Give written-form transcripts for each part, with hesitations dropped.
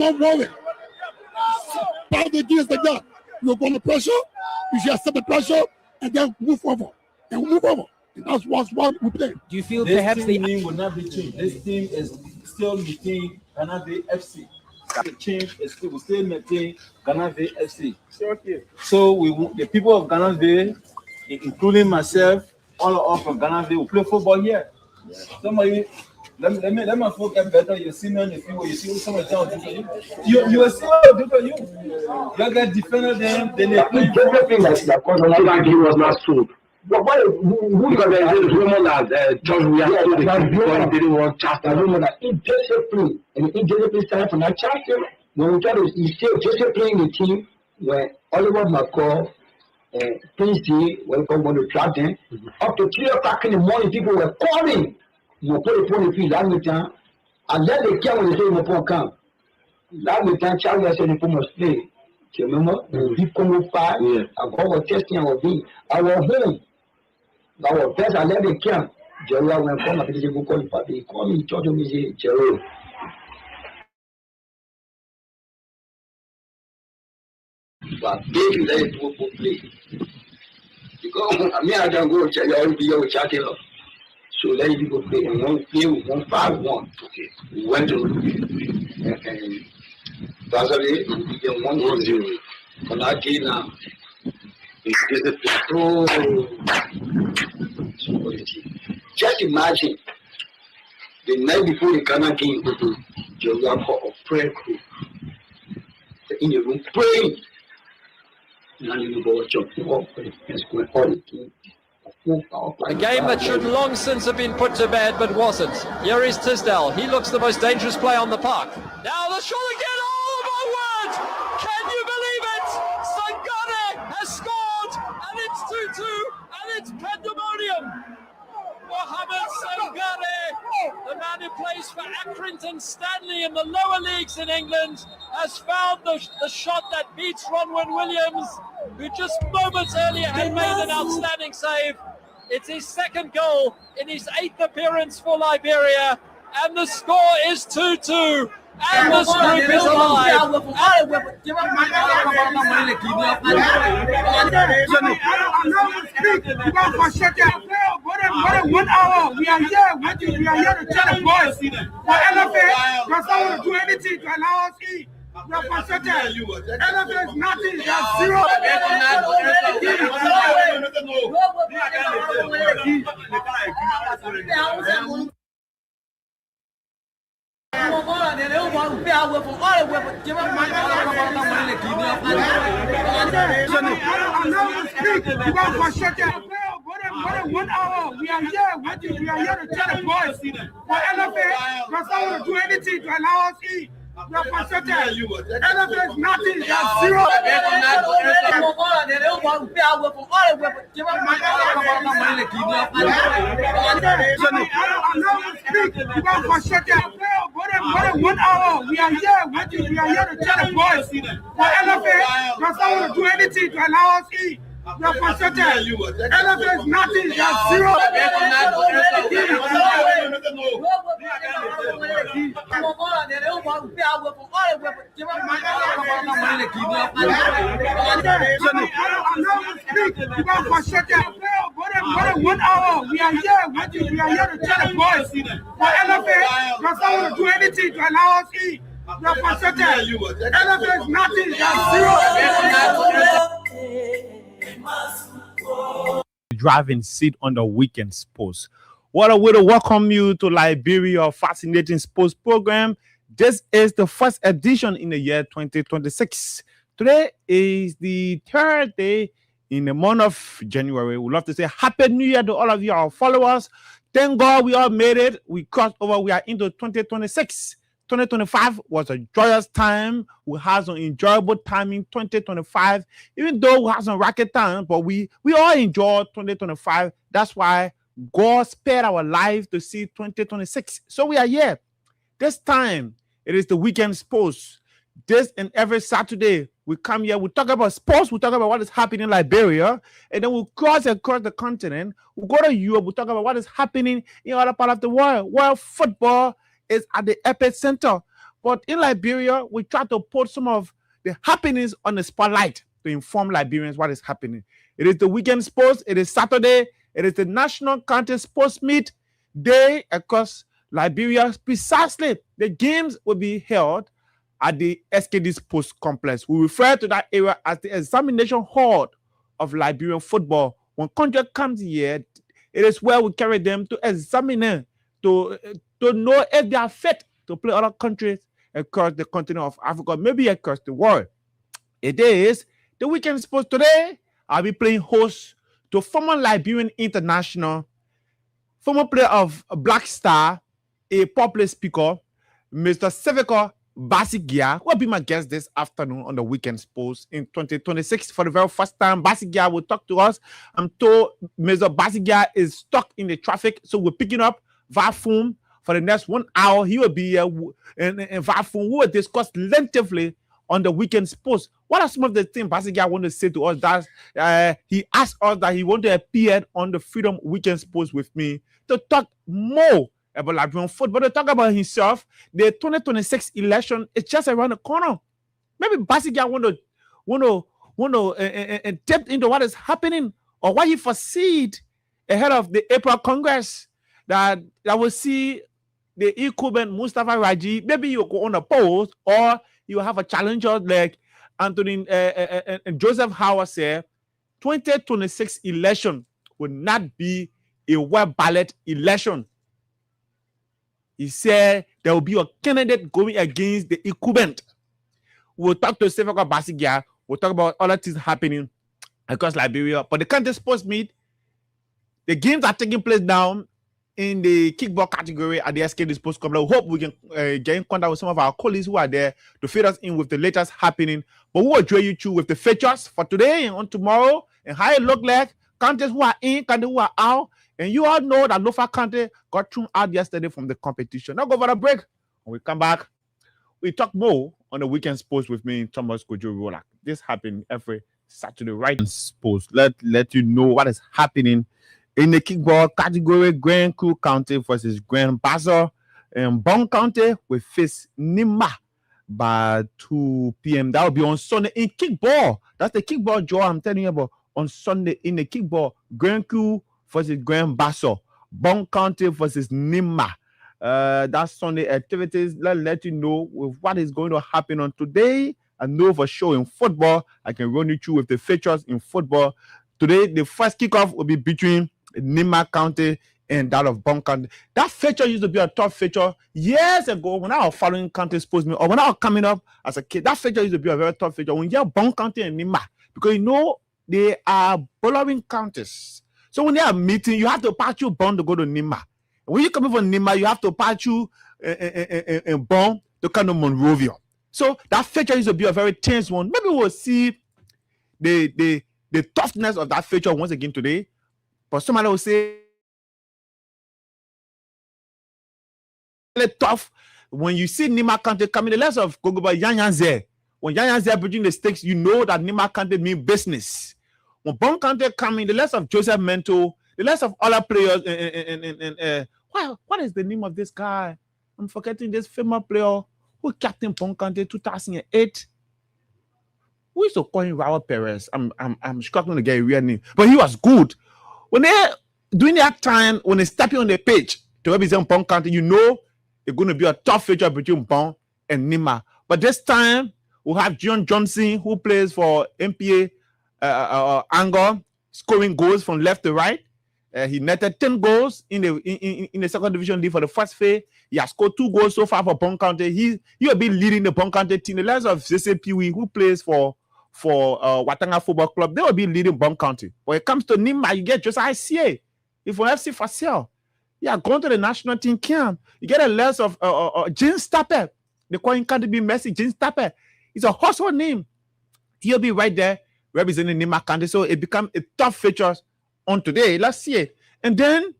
Don't worry. About the games like that, you're going to pressure. You should accept the pressure and then move forward. And that's what we play. Do you feel this perhaps the name will not be changed? This team is still maintain Canada FC. The change is still we still maintain Ghana FC. So the people of Ghana, including myself, all of us from Ghana, will play football here. Somebody, let me get better. You see me on the field. You see somebody down. You will see what they do for you. You get defender them. Then they play. Everything that was not sold. But who got the rumor that John we are told because didn't want Chester? The rumor that indiscipline and indiscipline started from that Chester. When we try to still discipline the team, when Oliver McCall, Prince D, when we want to trap them, up to 3 o'clock in the morning, people were calling. You put it on the field, that and then they came when they say you won't come. That time, Charlie said you must play. Do you remember? We come 5, and God was testing our being. Our home. Our best, I let them camp. Jerry went from a physical call for the call me, told me, Jerry. But baby, let it go play. Because I mean, I don't go check your video with chatting. So let it go play. And one play with 1-5-1. Okay. We went to and Basel, we get 1-0. On that game now. Just imagine the night before the Ghana game, you are called a prayer crew in your room praying. A game that should long since have been put to bed, but wasn't. Here is Tisdale. He looks the most dangerous player on the park. Now the shot again. Oh my word! Can you believe it? Sangare has scored, and it's 2-2, and it's pandemonium. Mohamed Sangare, the man who plays for Accrington Stanley in the lower leagues in England, has found the shot that beats Ronwen Williams, who just moments earlier had made an outstanding save. It's his second goal in his 8th appearance for Liberia, and the score is 2-2. And this group is alive. More than 1 hour, we are here waiting. We are here to tell the boys for LFA, because I want to do anything to allow us eat. We are frustrated. LFA is nothing. They are zero. More than 1 hour, we are here waiting. We are here to tell the boys for LFA, because I want to do anything to allow us eat. We are frustrated. LFA is nothing. They are zero. More than 1 hour, we are here waiting. We are here to tell the boys for LFA, because I want to do anything to allow us eat. We are frustrated. LFA is nothing. They are zero. More than 1 hour, we are here waiting. We are here to tell the boys for LFA, because I want to do anything to allow us eat. We are frustrated. LFA is nothing. They are zero. Driving seat on the weekend sports. What a way to welcome you to Liberia Fascinating Sports Program. This is the first edition in the year 2026. Today is the 3rd day in the month of January. We'd love to say Happy New Year to all of you, our followers. Thank God we all made it. We crossed over. We are into 2026. 2025 was a joyous time. We had some enjoyable time in 2025, even though we had some racket time, but we all enjoyed 2025. That's why God spared our life to see 2026. So we are here. This time, it is the weekend sports. This and every Saturday, we come here, we talk about sports, we talk about what is happening in Liberia, and then we'll cross across the continent. We'll go to Europe, we'll talk about what is happening in other parts of the world. World football is at the epicenter. But in Liberia, we try to put some of the happenings on the spotlight to inform Liberians what is happening. It is the weekend sports. It is Saturday. It is the National County Sports Meet Day across Liberia. Precisely, the games will be held at the SKD Sports Complex. We refer to that area as the examination hall of Liberian football. When country comes here, it is where we carry them to examine them, to know if they are fit to play other countries across the continent of Africa, maybe across the world. It is the weekend sports. Today, I'll be playing host to former Liberian international, former player of Black Star, a popular speaker, Mr. Civicus Barsi-Giah, who will be my guest this afternoon on the weekend sports in 2026. For the very first time, Barsi-Giah will talk to us. I'm told Mr. Barsi-Giah is stuck in the traffic, so we're picking up via phone for the next 1 hour. He will be here in via phone. We will discuss lengthily on the weekend sports. What are some of the things Barsi-Giah want to say to us? That he asked us that he want to appear on the Freedom Weekend Sports with me to talk more about Liberian football, to talk about himself. The 2026 election is just around the corner. Maybe Barsi-Giah want to dip into what is happening or what he foreseed ahead of the April Congress that will see the incumbent Mustafa Raji. Maybe you go on a post, or you have a challenger like Anthony and Joseph Howard said. 2026 election will not be a web ballot election. He said there will be a candidate going against the incumbent. We'll talk to Civicus Barsi-Giah. We'll talk about other things happening across Liberia. But the county sports meet, the games are taking place now in the kickball category at the SKD Sports Complex. We hope we can get in contact with some of our colleagues who are there to feed us in with the latest happening. But we will draw you through with the features for today and on tomorrow and how it look like, counties who are in, counties who are out. And you all know that Lofa County got thrown out yesterday from the competition. Now go for a break. When we come back, we talk more on the weekend sports with me, Thomas Kojo. This happened every Saturday, right? Sports. Let you know what is happening in the kickball category. Grand Crew County versus Grand Basso. And Bon County will face Nima by 2 p.m. That will be on Sunday in kickball. That's the kickball draw I'm telling you about on Sunday in the kickball. Grand Crew versus Grand Basso. Bon County versus Nima. That's Sunday activities. Let you know with what is going to happen on today. I know for sure in football, I can run you through with the features in football. Today, the first kickoff will be between Nima County and that of Bon County. That feature used to be a tough feature years ago when I was following county sports or when I was coming up as a kid. That feature used to be a very tough feature. When you have Bon County and Nima, because you know they are bordering counties. So when they are meeting, you have to pass through Bon to go to Nima. When you come in from Nima, you have to pass through Bon to come to Monrovia. So that feature used to be a very tense one. Maybe we'll see the toughness of that feature once again today. But somebody will say tough when you see Nima County coming. The less of Gogoba Yanyanze. When Yanyanze bridging the stakes, you know that Nima County mean business. When Bon County coming, the less of Joseph Mento, the less of other players. What is the name of this guy? I'm forgetting this famous player who captained Bon County 2008. We used to call him Raul Perez. I'm struggling to get a real name, but he was good. When they during that time, when they step on the pitch to represent Bon County, you know it's going to be a tough feature between Bon and Nima. But this time we have John Johnson, who plays for MPA Angor, scoring goals from left to right. He netted 10 goals in the second division league for the first phase. He has scored 2 goals so far for Bon County. He will be leading the Bon County team. The likes of Zese Piwi, who plays for Watanga Football Club, they will be leading Bon County. When it comes to Nima, you get just ICA. If for FC Facel, yeah, going to the national team camp, you get a less of James Tapper. They call him can't be Messi. James Tapper. It's a household name. He'll be right there representing Nima County. So it becomes a tough feature on today. Let's see it. And then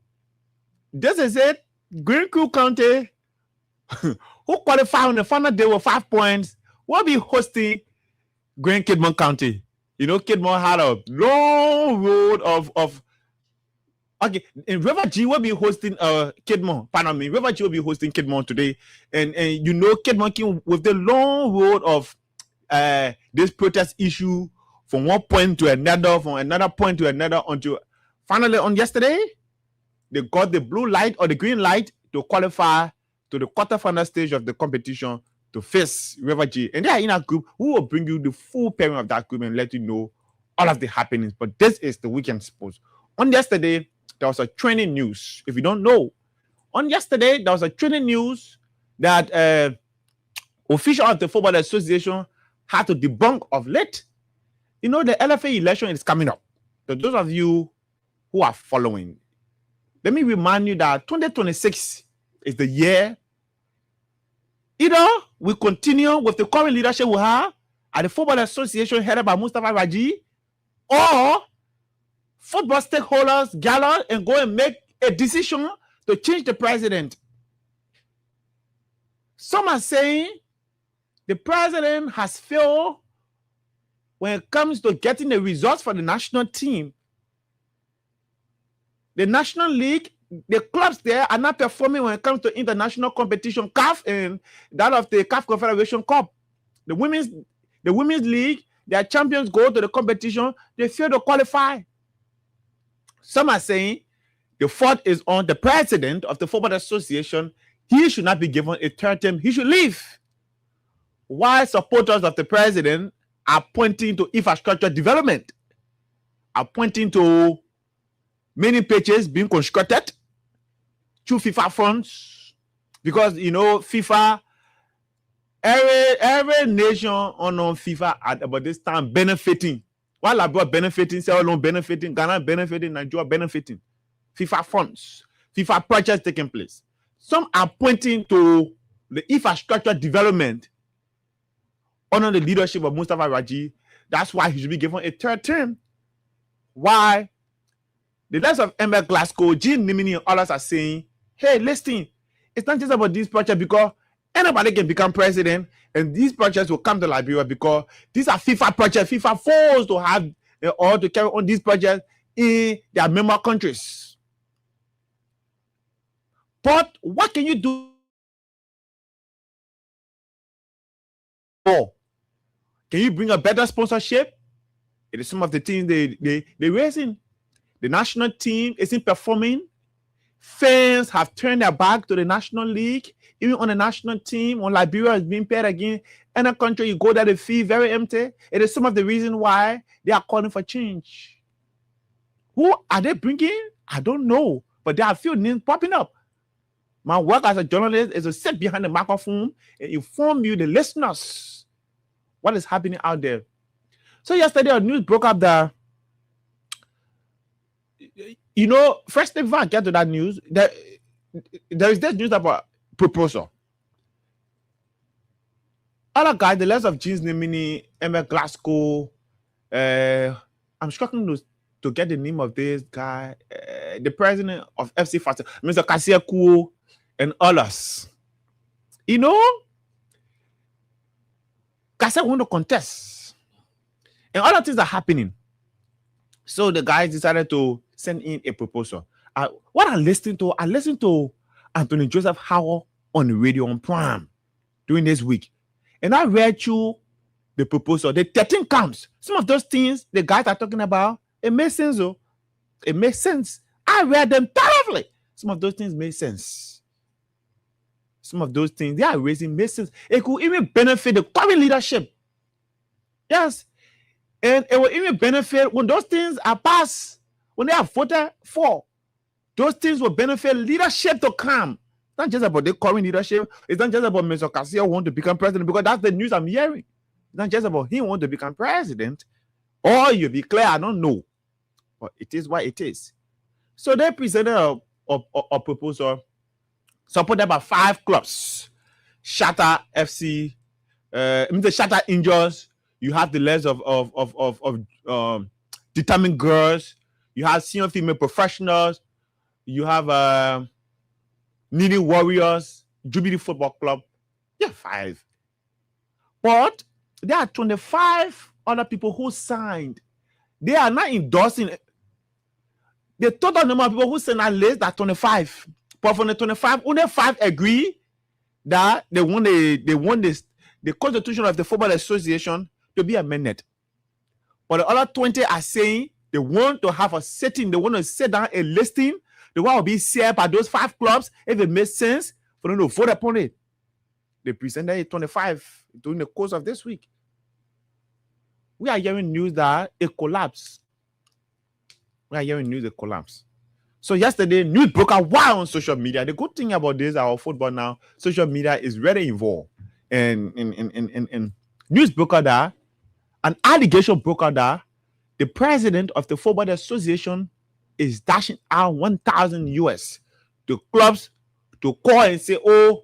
this is it. Green Crew County, who qualified on the final day with 5 points, will be hosting Grand Kidmont County. You know, Kidmont had a long road of Okay, in River G will be hosting Kidmont. Pardon me, River G will be hosting Kidmont today, and you know Kidmont came with the long road of this protest issue from one point to another, from another point to another, until finally on yesterday they got the blue light or the green light to qualify to the quarterfinal stage of the competition to face River G, and they are in a group. We will bring you the full pairing of that group and let you know all of the happenings. But this is the weekend sports. On yesterday, there was a trending news. If you don't know, on yesterday, there was a trending news that official of the Football Association had to debunk of late. You know, the LFA election is coming up. So those of you who are following, let me remind you that 2026 is the year. Either we continue with the current leadership we have at the Football Association headed by Mustafa Raji, or football stakeholders gather and go and make a decision to change the president. Some are saying the president has failed when it comes to getting the results for the national team. The National League, the clubs there are not performing when it comes to international competition, CAF and that of the CAF Confederation Cup. The women's league, their champions go to the competition, they fail to qualify. Some are saying the fault is on the president of the Football Association. He should not be given a third term. He should leave. While supporters of the president are pointing to infrastructure development, are pointing to many pitches being constructed through FIFA funds, because you know FIFA, every nation on FIFA at about this time benefiting. While abroad benefiting, Sierra Leone benefiting, Ghana benefiting, Nigeria benefiting. FIFA funds, FIFA projects taking place. Some are pointing to the infrastructure development under the leadership of Mustafa Raji. That's why he should be given a third term. Why? The likes of Emma Glasgow, Jean Nimini, and others are saying, hey, listen, it's not just about this project, because anybody can become president, and these projects will come to Liberia because these are FIFA projects. FIFA forced to have or to carry on these projects in their member countries. But what can you do? Can you bring a better sponsorship? It is some of the things they're raising. The national team isn't performing. Fans have turned their back to the National League. Even on the national team, when Liberia is being paired again, in a country, you go there, the fee very empty. It is some of the reasons why they are calling for change. Who are they bringing? I don't know. But there are a few names popping up. My work as a journalist is to sit behind the microphone and inform you, the listeners, what is happening out there. So yesterday, a news broke up that, you know, first before I get to that news, there is this news about proposal. Other guys, the list of Jeans Nimini, Emma Glasgow, I'm struggling to get the name of this guy, the president of FC Fast, Mr. Kassia, and others. You know, Kassia want to contest, and other things are happening. So the guys decided to send in a proposal. What I listened to Anthony Joseph Howell on the radio on Prime during this week. And I read you the proposal, the 13 counts. Some of those things the guys are talking about, it makes sense. Oh. It makes sense. I read them thoroughly. Some of those things make sense. Some of those things they are raising make sense. It could even benefit the current leadership. Yes. And it will even benefit when those things are passed, when they are voted for. Those things will benefit leadership to come. It's not just about the current leadership. It's not just about Mr. Kassia want to become president, because that's the news I'm hearing. It's not just about him want to become president. Or you be clear, I don't know. But it is what it is. So they presented a proposal supported by 5 clubs. Shatter FC, the Shatter Angels. You have the list of determined girls. You have senior female professionals. You have Needy Warriors, Jubilee Football Club. Yeah, 5. But there are 25 other people who signed. They are not endorsing. the total number of people who sent that list that 25. But from the 25, only 5 agree that they want the constitution of the Football Association to be amended. But the other 20 are saying they want to have a setting, they want to set down a listing. The one will be shared by those 5 clubs if it makes sense for them to vote upon it. They presented it 25 during the course of this week. We are hearing news that it collapsed. So yesterday, news broke out wild on social media. The good thing about this, our football now, social media is very involved. And news broke out that an allegation broke out that the president of the Football Association is dashing out 1,000 US to clubs to call and say, oh,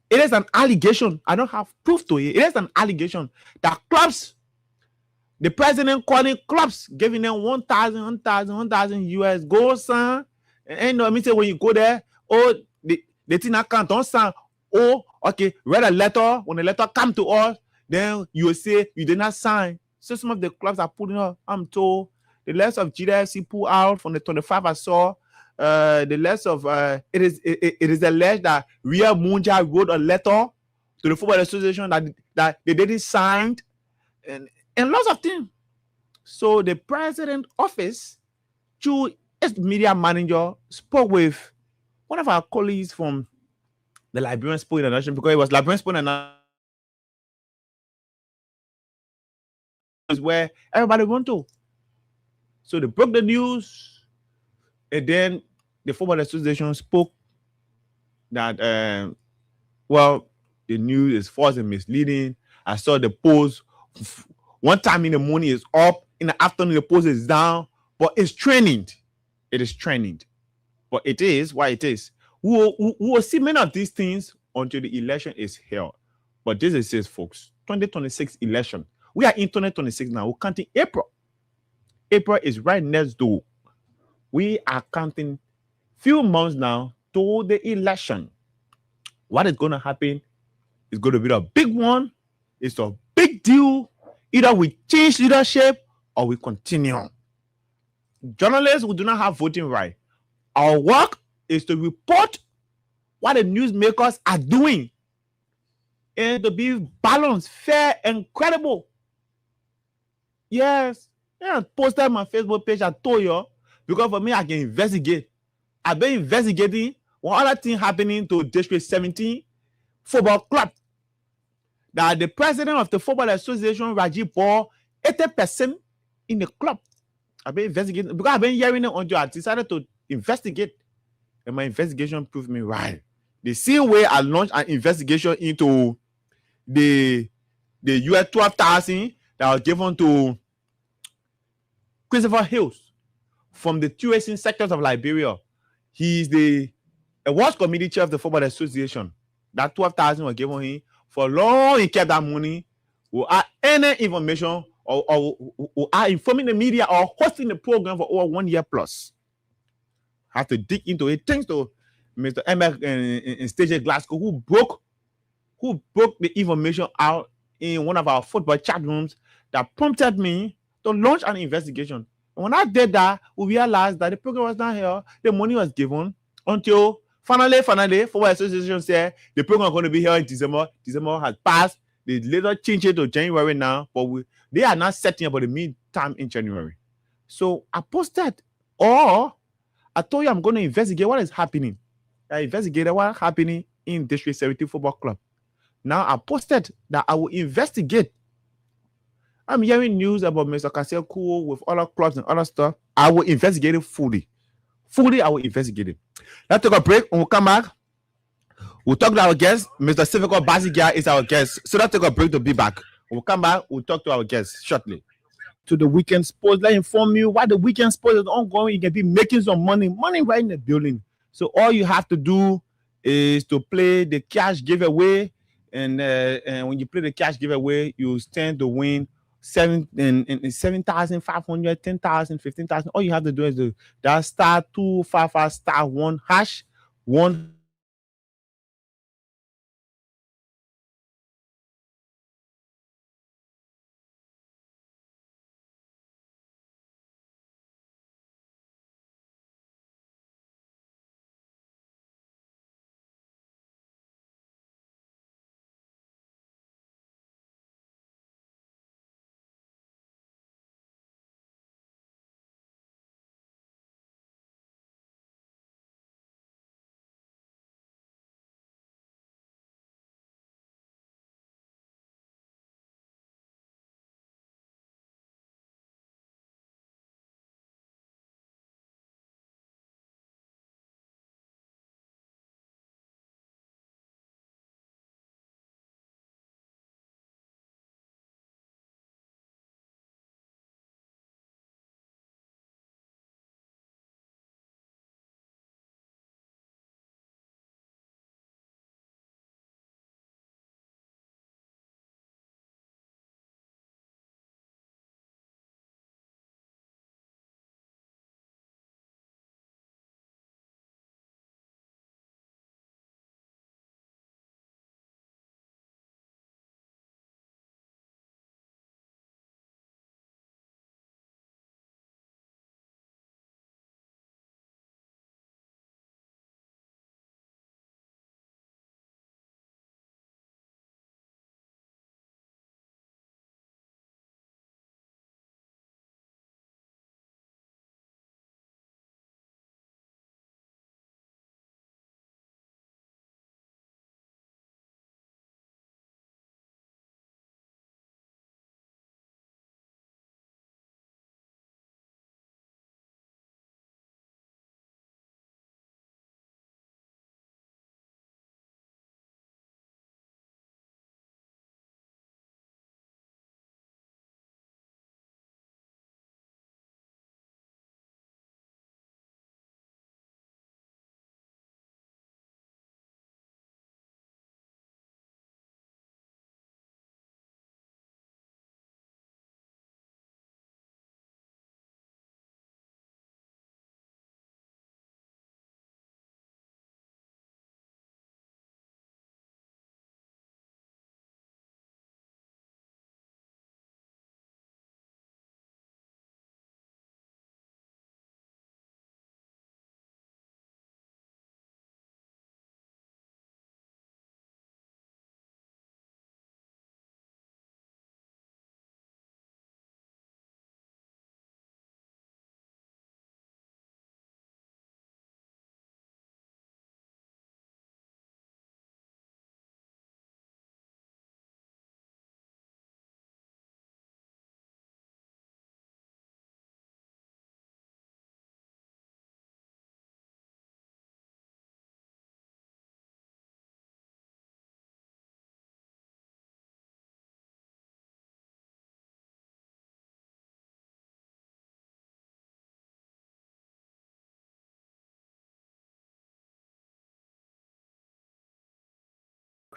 it is an allegation. I don't have proof to it. It is an allegation that clubs, the president calling clubs, giving them 1,000 US. Go, son. And no, I mean, say when you go there, oh, the thing account don't sound. Oh, okay, write a letter. When the letter come to us, then you will say you did not sign. So some of the clubs are putting up. I'm told the list of GDFC pull out from the 25 I saw. The list of it is alleged that Ria Munja wrote a letter to the Football Association that they didn't sign, and lots of things. So the president office, through its media manager, spoke with one of our colleagues from the Liberian Sport International, because it was Liberian Sport International where everybody went to. So they broke the news. And then the Football Association spoke that, well, the news is false and misleading. I saw the post. One time in the morning is up. In the afternoon, the post is down. But it's trending. It is trending. But it is what it is. We will see many of these things until the election is held. But this is it, folks. 2026 election. We are in 2026 now. We're counting April. April is right next door. We are counting few months now to the election. What is going to happen is going to be a big one. It's a big deal. Either we change leadership or we continue. Journalists who do not have voting right, our work is to report what the newsmakers are doing and to be balanced, fair, and credible. Yes. Yeah, I posted on my Facebook page. I told you, because for me, I can investigate. I've been investigating one other thing happening to District 17 football club. That the president of the Football Association, Rajiv, bought 80% in the club. I've been investigating because I've been hearing it until I decided to investigate. And my investigation proved me right. The same way I launched an investigation into the US 12,000 that was given to Christopher Hills from the two racing sectors of Liberia. He's the awards committee chair of the Football Association. That 12,000 was given him. For long, he kept that money without any information or informing the media or hosting the program for over 1 year plus. Have to dig into it. Thanks to Mr. Emek in Stage Glasgow, who broke the information out in one of our football chat rooms that prompted me to launch an investigation. And when I did that, we realized that the program was not here. The money was given until finally, Football Association said the program is going to be here in December. December has passed. They later changed it to January now, but they are not setting up for the meantime in January. So I posted, or I told you I'm going to investigate what is happening. I investigated what is happening in District 17 Football Club. Now I posted that I will investigate. I'm hearing news about Mr. Kasel Kuo with other clubs and other stuff. I will investigate it fully. I will investigate it. Let's take a break. When we come back, we'll talk to our guest. Mr. Civicus Barsi-Giah is our guest. So let's take a break to be back. When we come back, we'll talk to our guest shortly. To the weekend sports, let me inform you why the weekend sports is ongoing. You can be making some money right in the building. So all you have to do is to play the cash giveaway. And when you play the cash giveaway, you stand to win 7,500, 10,000, 15,000. All you have to do is that *255*1#1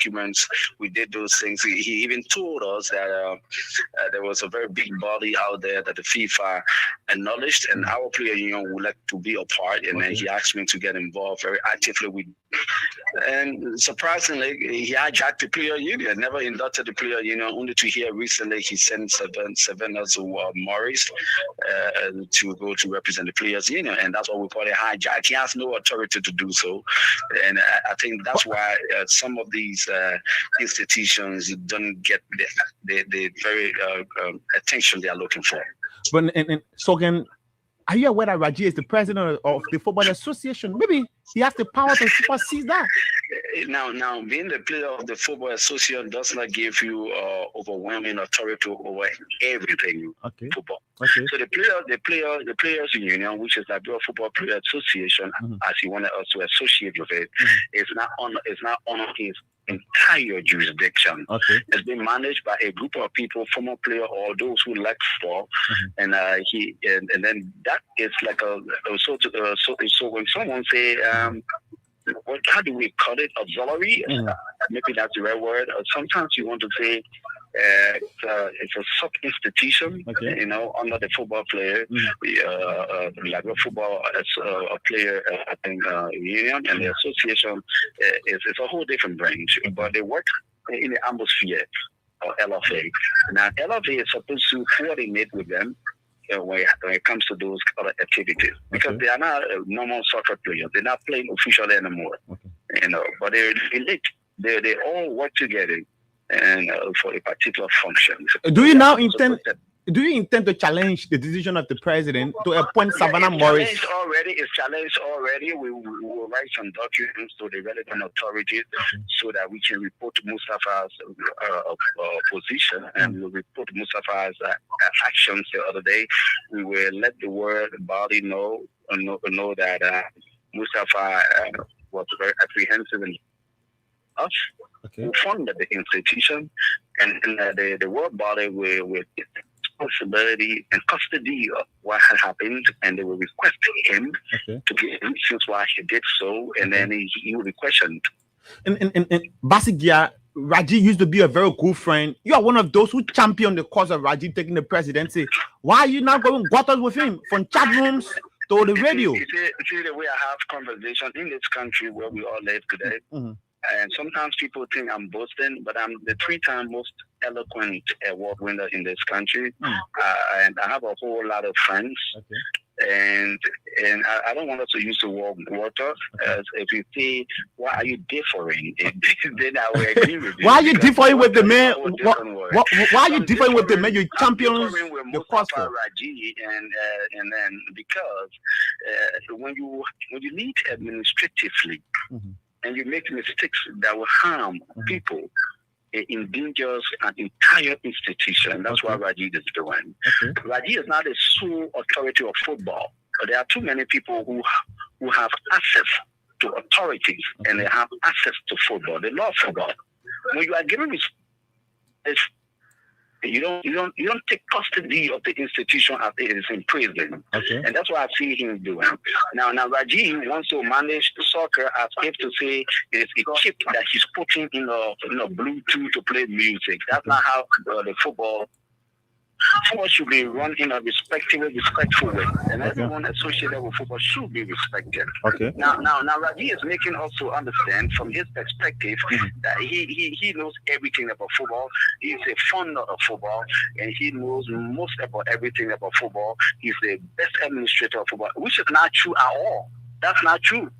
documents. We did those things. He even told us that there was a very big body out there that the FIFA acknowledged, and our player union would like to be a part. And then he asked me to get involved very actively with. And surprisingly, he hijacked the player union, never inducted the player union, only to hear recently he sent seven to Morris to go to represent the players union. And that's what we call a hijack. He has no authority to do so. And I think that's why some of these institutions don't get the very attention they are looking for. But so again, are you aware that Raji is the president of the Football Association? Maybe he has the power to supersede that. Now, being the player of the Football Association does not give you overwhelming authority over everything football. Okay. So the players union, which is the Liberia Football Player Association, as he wanted us to associate with it, is not on his entire jurisdiction. It's been managed by a group of people, former player or those who like football, and then that is like so when someone say how do we call it, auxiliary? Maybe that's the right word. Sometimes you want to say it's a sub institution, under the football player, like a football a player, I think union, and the association is a whole different branch, but they work in the atmosphere or LFA. Now LFA is supposed to coordinate with them when it comes to those other activities, because they are not normal soccer players. They're not playing officially anymore, but they're elite. They all work together and for a particular function. Do you now intend to challenge the decision of the president to appoint Savannah Morris? It's challenged already. We will write some documents to the relevant authorities so that we can report Mustafa's position, and we will report Mustafa's actions the other day. We will let the world body know that Mustafa was very apprehensive in us. Who funded the institution, and the world body with responsibility and custody of what had happened, and they will request him to give reasons why he did so, and then he will be questioned. And Barsi-Giah, Raji used to be a very good friend. You are one of those who championed the cause of Raji taking the presidency. Why are you now going gutters with him, from chat rooms to the radio? You see the way I have conversation in this country where we all live today. And sometimes people think I'm boasting, but I'm the 3-time most eloquent award winner in this country. And I have a whole lot of friends. And I don't want us to use the word water. As if you say, why are you differing? Then I will agree with you. Why are you differing with the man? Why are you differing with the man? You champions the cause for Raji, and then because when you lead administratively, and you make mistakes that will harm people, it endangers an entire institution. That's what Raji is doing. Raji is not the sole authority of football. But there are too many people who have access to authorities and they have access to football. They love football. When you are given this, you don't take custody of the institution as it is in prison. And that's what I see him doing. Now Raji wants to manage soccer as if to say it's a chip that he's putting in a Bluetooth to play music. That's not how the football should be run in a respectful way, and everyone associated with football should be respected. Now Raji is making us to understand from his perspective that he knows everything about football. He's a founder of football, and he knows most about everything about football. He's the best administrator of football, which is not true at all. That's not true.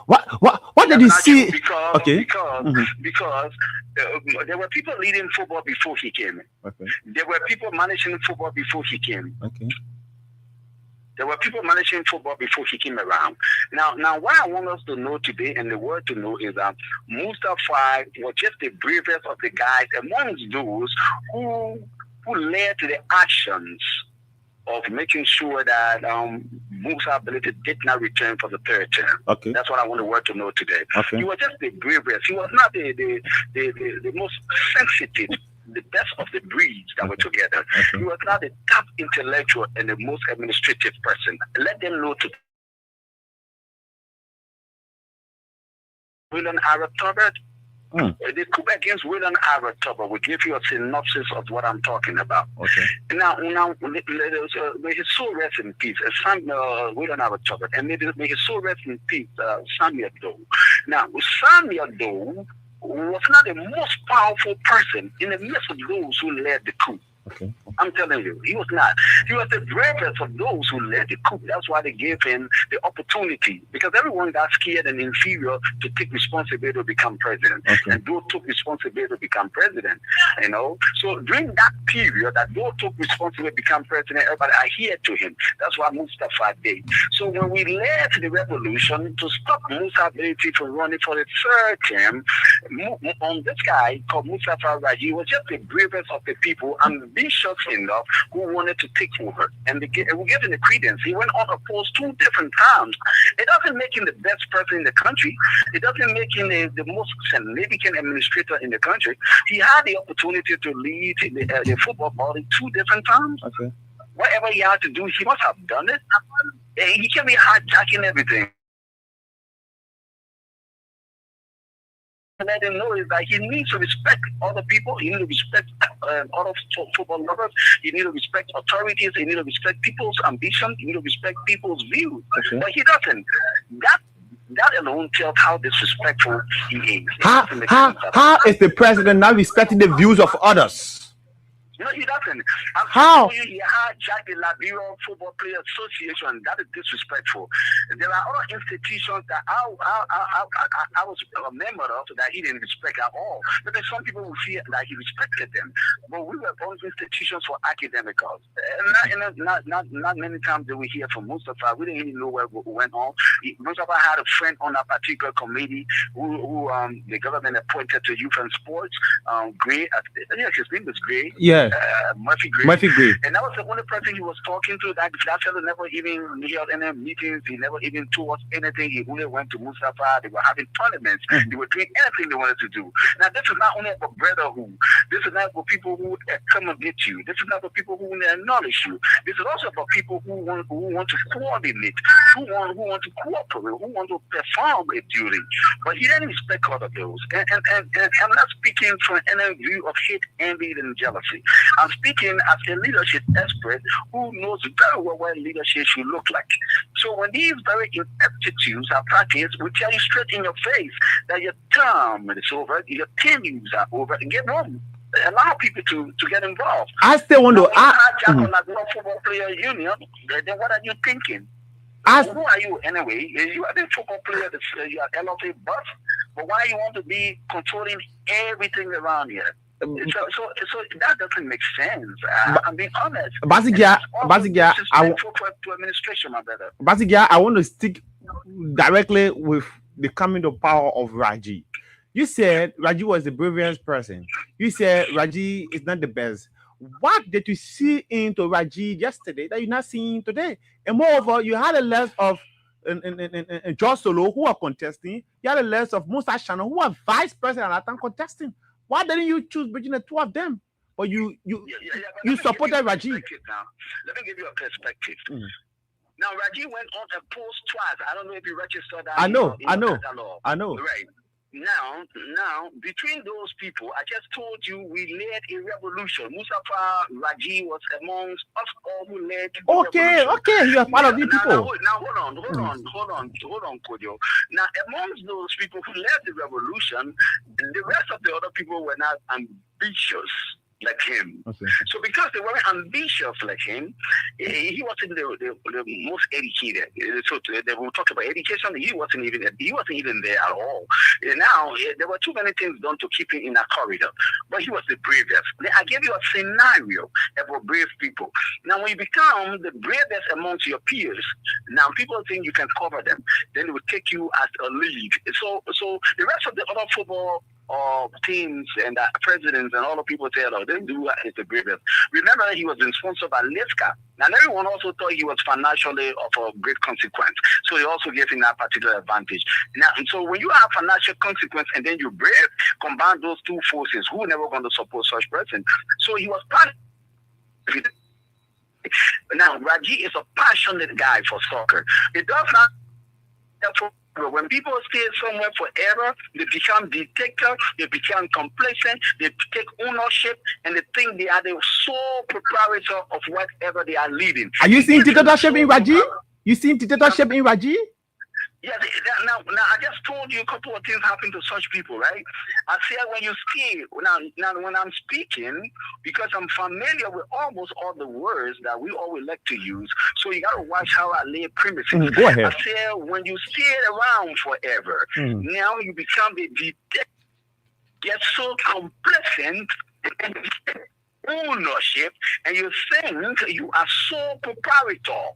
What did you see? Because there were people leading football before he came. There were people managing football before he came. There were people managing football before he came around. Now, what I want us to know today, and the world to know, is that Mustafa was just the bravest of the guys amongst those who led to the actions of making sure that Musa ability did not return for the third term. That's what I want the world to know today. He was just the bravest. He was not the most sensitive, the best of the breeds that were together. He was not the top intellectual and the most administrative person. Let them know today. William Arab Turbot. The coup against William Arab Turbot will give you a synopsis of what I'm talking about. Okay. Now, may his soul rest in peace. William Arab Turbot, and may his soul rest in peace. Samuel Doe. Now, Samuel Doe was not the most powerful person in the midst of those who led the coup. Okay. I'm telling you, he was not. He was the bravest of those who led the coup. That's why they gave him the opportunity, because everyone got scared and inferior to take responsibility to become president. Okay. And Doe took responsibility to become president. You know, so during that period that Doe took responsibility to become president, everybody adhered to him. That's why Mustafa did. So when we led the revolution to stop Mustafa's ability from running for the third term, on this guy called Mustafa Raji was just the bravest of the people, ambitious enough, who wanted to take over. And we gave him the credence. He went on opposed 2 different times. It doesn't make him the best person in the country. It doesn't make him the most significant administrator in the country. He had the opportunity to lead the football body 2 different times. Okay. Whatever he had to do, he must have done it. He can't be hijacking everything. Let him know is that he needs to respect other people. He needs to respect other football lovers. He needs to respect authorities. He needs to respect people's ambition. He needs to respect people's views. Okay. But he doesn't. That alone tells how disrespectful he is. How is the president not respecting the views of others? No, he doesn't. How? He hijacked the Liberia Football Player Association. That is disrespectful. There are other institutions that I was a member of that he didn't respect at all. But then some people will feel that he respected them. But we were both institutions for academicals. Not many times did we hear from Mustafa. We didn't even know what went on. Mustafa had a friend on a particular committee who the government appointed to youth and sports. Gray, his name was Gray. Yeah. Murphy Gray. And that was the only person he was talking to. That fellow never even held any meetings. He never even told us anything. He only went to Mustafa. They were having tournaments. They were doing anything they wanted to do. Now, this is not only for brotherhood. This is not for people who accommodate you. This is not for people who acknowledge you. This is also for people who want to coordinate, who want to cooperate, who want to perform a duty. But he didn't respect all of those. And I'm not speaking from any view of hate, envy, and jealousy. I'm speaking as a leadership expert who knows very well what leadership should look like. So when these very ineptitudes are practiced, we tell you straight in your face that your term is over, your tenures are over, and get home. Allow people to get involved. I still want to ask football player union, then what are you thinking? Who are you anyway? You are the football player, you are LFA buff, but why you want to be controlling everything around here? So that doesn't make sense. I'm being honest. Barsi-Giah, I want to stick directly with the coming to power of Raji. You said Raji was the bravest person. You said Raji is not the best. What did you see into Raji yesterday that you're not seeing today? And moreover, you had a list of George Solo who are contesting. You had a list of Musa Shano who are vice president at that time contesting. Why didn't you choose between the 2 of them? But you supported Raji. Let me give you a perspective. Now Raji went on a post twice. I don't know if you registered that. I know. Right. Now, between those people, I just told you we led a revolution. Mustafa Raji was amongst us all who led the revolution. Okay, you are part of these people. Now, hold on, Kodio. Now, amongst those people who led the revolution, the rest of the other people were not ambitious like him. Okay. So because they were ambitious like him, he wasn't the most educated. So they will talk about education. He wasn't even there at all. Now there were too many things done to keep him in a corridor, but he was the bravest. I gave you a scenario about brave people. Now when you become the bravest amongst your peers, now people think you can cover them. Then they will take you as a lead. So the rest of the other football teams and presidents and all the people say, oh, they do is the bravest. Remember, he was sponsored by Leska. Now, everyone also thought he was financially of a great consequence. So he also gave him that particular advantage. Now, so when you have financial consequence and then you're brave, combine those two forces, who never going to support such person? So he was part of it. Now, Raji is a passionate guy for soccer. It does not When people stay somewhere forever, they become dictator, they become complacent, they take ownership, and they think they are the sole proprietor of whatever they are leading. Are you seeing dictatorship in Raji? You seeing dictatorship in Raji? Yeah, now I just told you a couple of things happen to such people, right? I said when you speak, now when I'm speaking, because I'm familiar with almost all the words that we always like to use, so you got to watch how I lay premises. Go ahead. I said when you stay around forever, now you become a detective, get so complacent, and ownership, and you think you are so proprietor.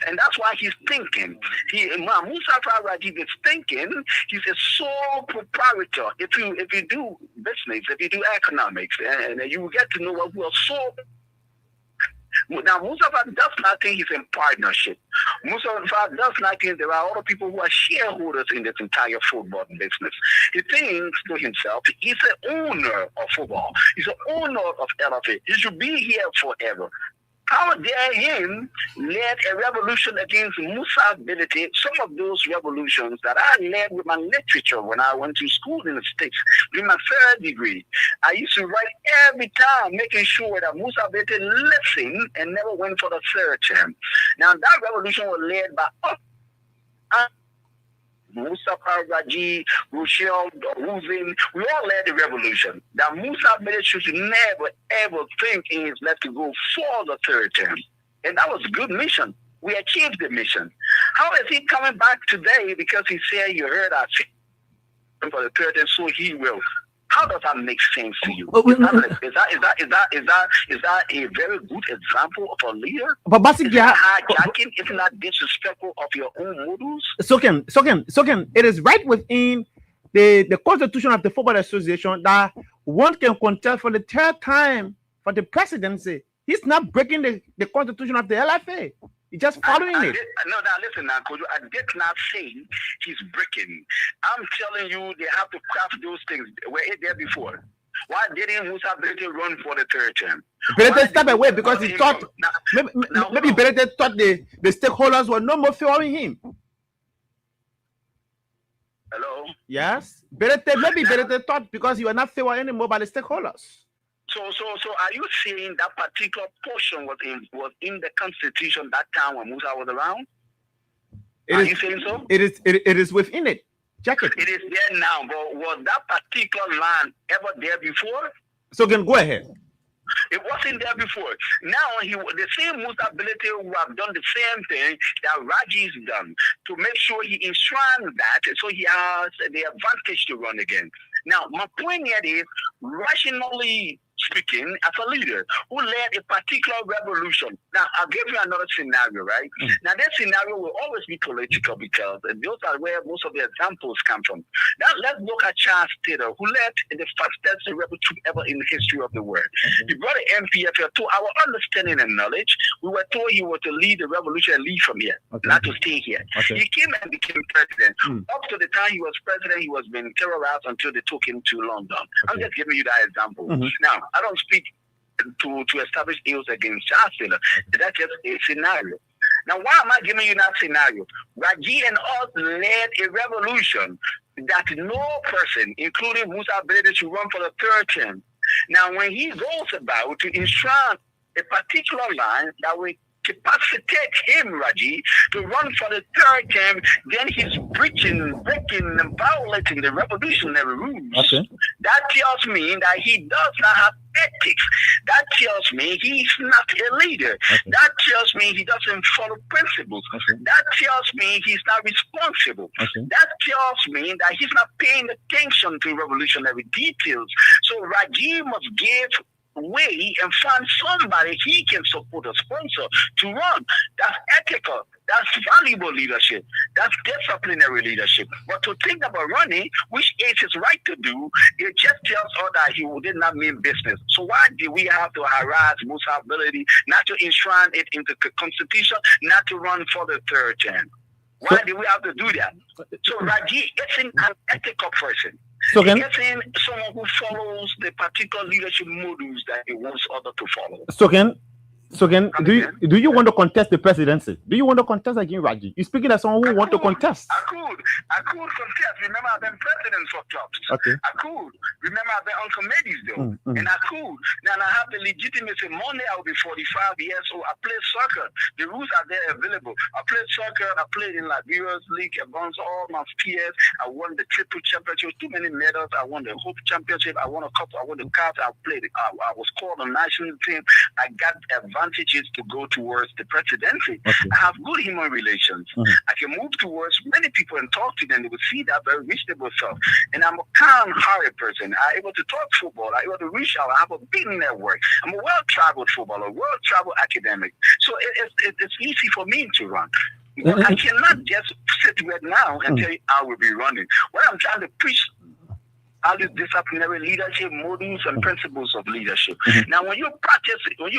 And that's why he's thinking. Mustafa Rajib is thinking he's a sole proprietor. If you do business, if you do economics, and you get to know what we are sole. Now Mustafa does not think he's in partnership. Mustafa does not think there are other people who are shareholders in this entire football business. He thinks to himself, he's an owner of football. He's an owner of LFA. He should be here forever. How dare him led a revolution against Musa ability? Some of those revolutions that I led with my literature when I went to school in the States, in my third degree, I used to write every time, making sure that Musa ability listened and never went for the third term. Now that revolution was led by us. Mustafa Raji, Rochelle, Ruzin, we all led the revolution. That Musa Bede should never ever think in his life to go for the third term. And that was a good mission. We achieved the mission. How is he coming back today because he said you heard us for the third term, so he will? How does that make sense to you? Is that a very good example of a leader? But Barsi-Giah, hijacking, isn't that disrespectful of your own models? Soken, it is right within the constitution of the Football Association that one can contest for the third time for the presidency. He's not breaking the constitution of the LFA. He's just following it. Now listen, Kojo, I did not say he's breaking. I'm telling you, they have to craft those things. Were it there before? Why didn't Musa Berete run for the third term? Berete stepped away because he thought maybe Berete thought the stakeholders were no more favoring him. Hello? Yes. Berete thought because he was not favored anymore by the stakeholders. So are you saying that particular portion was in the Constitution that time when Musa was around? Are you saying so? It is within it. Check it. It is there now, but was that particular line ever there before? So again, go ahead. It wasn't there before. Now the same Musa ability who have done the same thing that Raji's done to make sure he enshrined that, so he has the advantage to run again. Now my point here is, rationally speaking, as a leader who led a particular revolution. Now, I'll give you another scenario, right? Now, that scenario will always be political because those are where most of the examples come from. Now, let's look at Charles Taylor, who led the fastest revolution ever in the history of the world. He brought the MPFL to our understanding and knowledge. We were told he was to lead the revolution and leave from here, not to stay here. He came and became president. Up to the time he was president, he was being terrorized until they took him to London. I'm just giving you that example. Now, I don't speak to establish ills against Charles Taylor. That's just a scenario. Now, why am I giving you that scenario? Raji and us led a revolution that no person, including Musa Berete, should run for the third term. Now, when he goes about to enshrine a particular line that will capacitate him, Raji, to run for the third term, then he's breaking and violating the revolutionary rules. That tells me that he does not have ethics. That tells me he's not a leader. That tells me he doesn't follow principles. That tells me he's not responsible. That tells me that he's not paying attention to revolutionary details. So Raji must give way and find somebody he can support, a sponsor to run. That's ethical. That's valuable leadership. That's disciplinary leadership. But to think about running, which is his right to do, it just tells us that he did not mean business. So why do we have to harass Musa's ability not to enshrine it into the Constitution, not to run for the third term? Why do we have to do that? So Raji isn't an ethical person. So he isn't someone who follows the particular leadership models that he wants others to follow. So again, So again, do you want to contest the presidency? Do you want to contest against Raji? You're speaking as someone who want to contest. I could contest. Remember, I've been president for clubs. Okay. I could. Remember, I've been on committees though, and I could. Now I have the legitimacy. Monday I'll be 45 years old. I play soccer. The rules are there available. I played soccer. I played in Liberia's league against all my peers. I won the triple championship. Too many medals. I won the Hope Championship. I won a cup. I won the cup. I played. I was called on national team. I got advantages to go towards the presidency. Okay. I have good human relations. I can move towards many people and talk to them. They will see that very reasonable self. And I'm a calm-hearted person. I'm able to talk football. I'm able to reach out. I have a big network. I'm a well-traveled footballer, well-traveled academic. So it's easy for me to run. But I cannot just sit right now and tell you I will be running. What I'm trying to preach all these disciplinary leadership modules and principles of leadership. Now, when you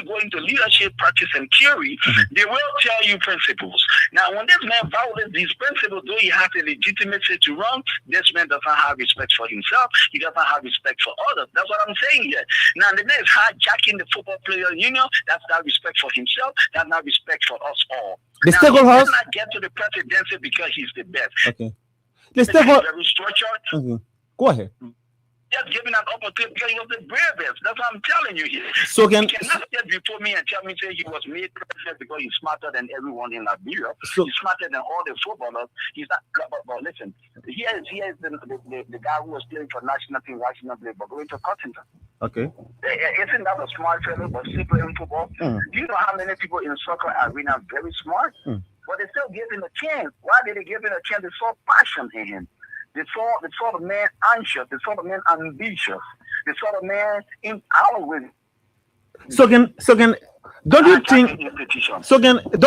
go into leadership practice and theory, they will tell you principles. Now, when this man violates these principles, though he has a legitimacy to run, this man does not have respect for himself. He does not have respect for others. That's what I'm saying here. Now, the man is hijacking the football player union. That's not respect for himself. That's not respect for us all. The now, stakeholders he cannot get to the presidency because he's the best. Okay. The stakeholders very structured. Go ahead. Just giving an opportunity because he was the bravest. That's what I'm telling you here. So he cannot stand before me and tell me say he was made president because he's smarter than everyone in Liberia. He's smarter than all the footballers. He's not. But listen, here is the guy who was playing for national team, but going to Cottington. Okay. Isn't that a smart fellow, but simple in football? Do you know how many people in soccer arena are very smart? But they still give him a chance. Why did they give him a chance? They saw passion in him. They saw the man anxious. They saw the man ambitious. They saw the man in power with. Don't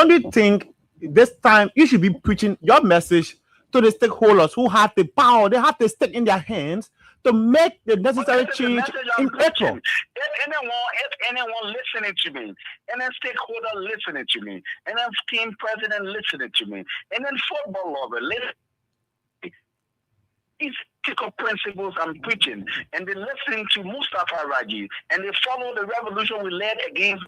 you think this time you should be preaching your message to the stakeholders who have the power? They have the stake in their hands to make the necessary change in April. If anyone listening to me, and then stakeholder listening to me, and then team president listening to me, and then football lover listening. These ethical principles I'm preaching, and they listen to Mustafa Raji, and they follow the revolution we led against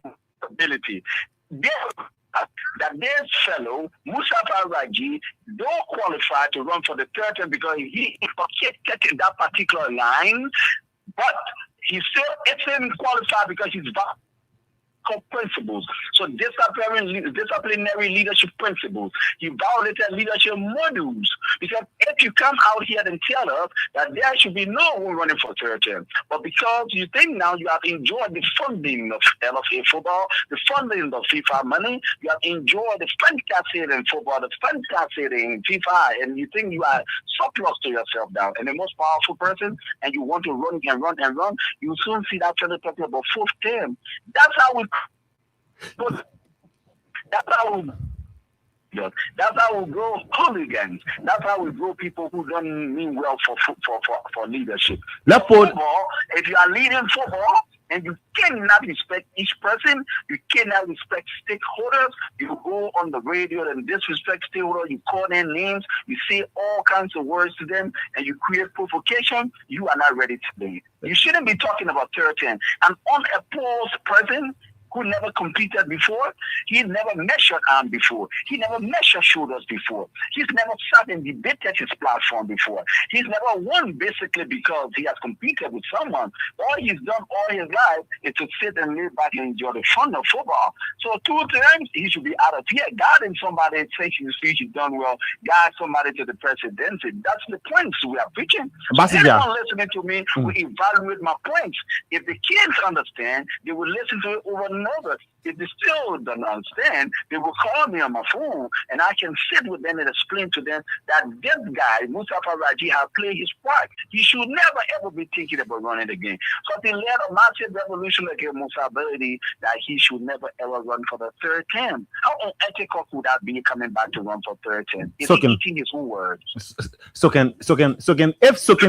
ability. That this fellow, Mustafa Raji, don't qualify to run for the third term because he protected that particular line, but he still isn't qualified because he's principles. So disciplinary leadership principles. He violated leadership modules. Because if you come out here and tell us that there should be no one running for third term, but because you think now you have enjoyed the funding of LFA football, the funding of FIFA money, you have enjoyed the fantasy in football, the fantasy in FIFA, and you think you are surplus to yourself now, and the most powerful person, and you want to run and run and run, you soon see that fellow talking about fourth term. That's how we grow hooligans. That's how we grow people who don't mean well for leadership. Football, if you are leading football and you cannot respect each person, you cannot respect stakeholders, you go on the radio and disrespect stakeholders, you call them names, you say all kinds of words to them, and you create provocation, you are not ready to lead. You shouldn't be talking about third term. An unopposed person who never competed before, he never measured arm before, he never measured shoulders before, he's never sat and debated his platform before, he's never won basically because he has competed with someone. All he's done all his life is to sit and lay back and enjoy the fun of football. So 2 times he should be out of here, guiding somebody, saying he's done well, guide somebody to the presidency. That's the points we are preaching. So anyone listening to me will evaluate my points. If they can't understand, they will listen to it over and over. If they still don't understand, they will call me on my phone, and I can sit with them and explain to them that this guy, Mustafa Raji, has played his part. He should never ever be thinking about running again. So he led a massive revolution against Musa ability that he should never ever run for the third term. How unethical could that be, coming back to run for third term? Is he eating his own words? If Sokin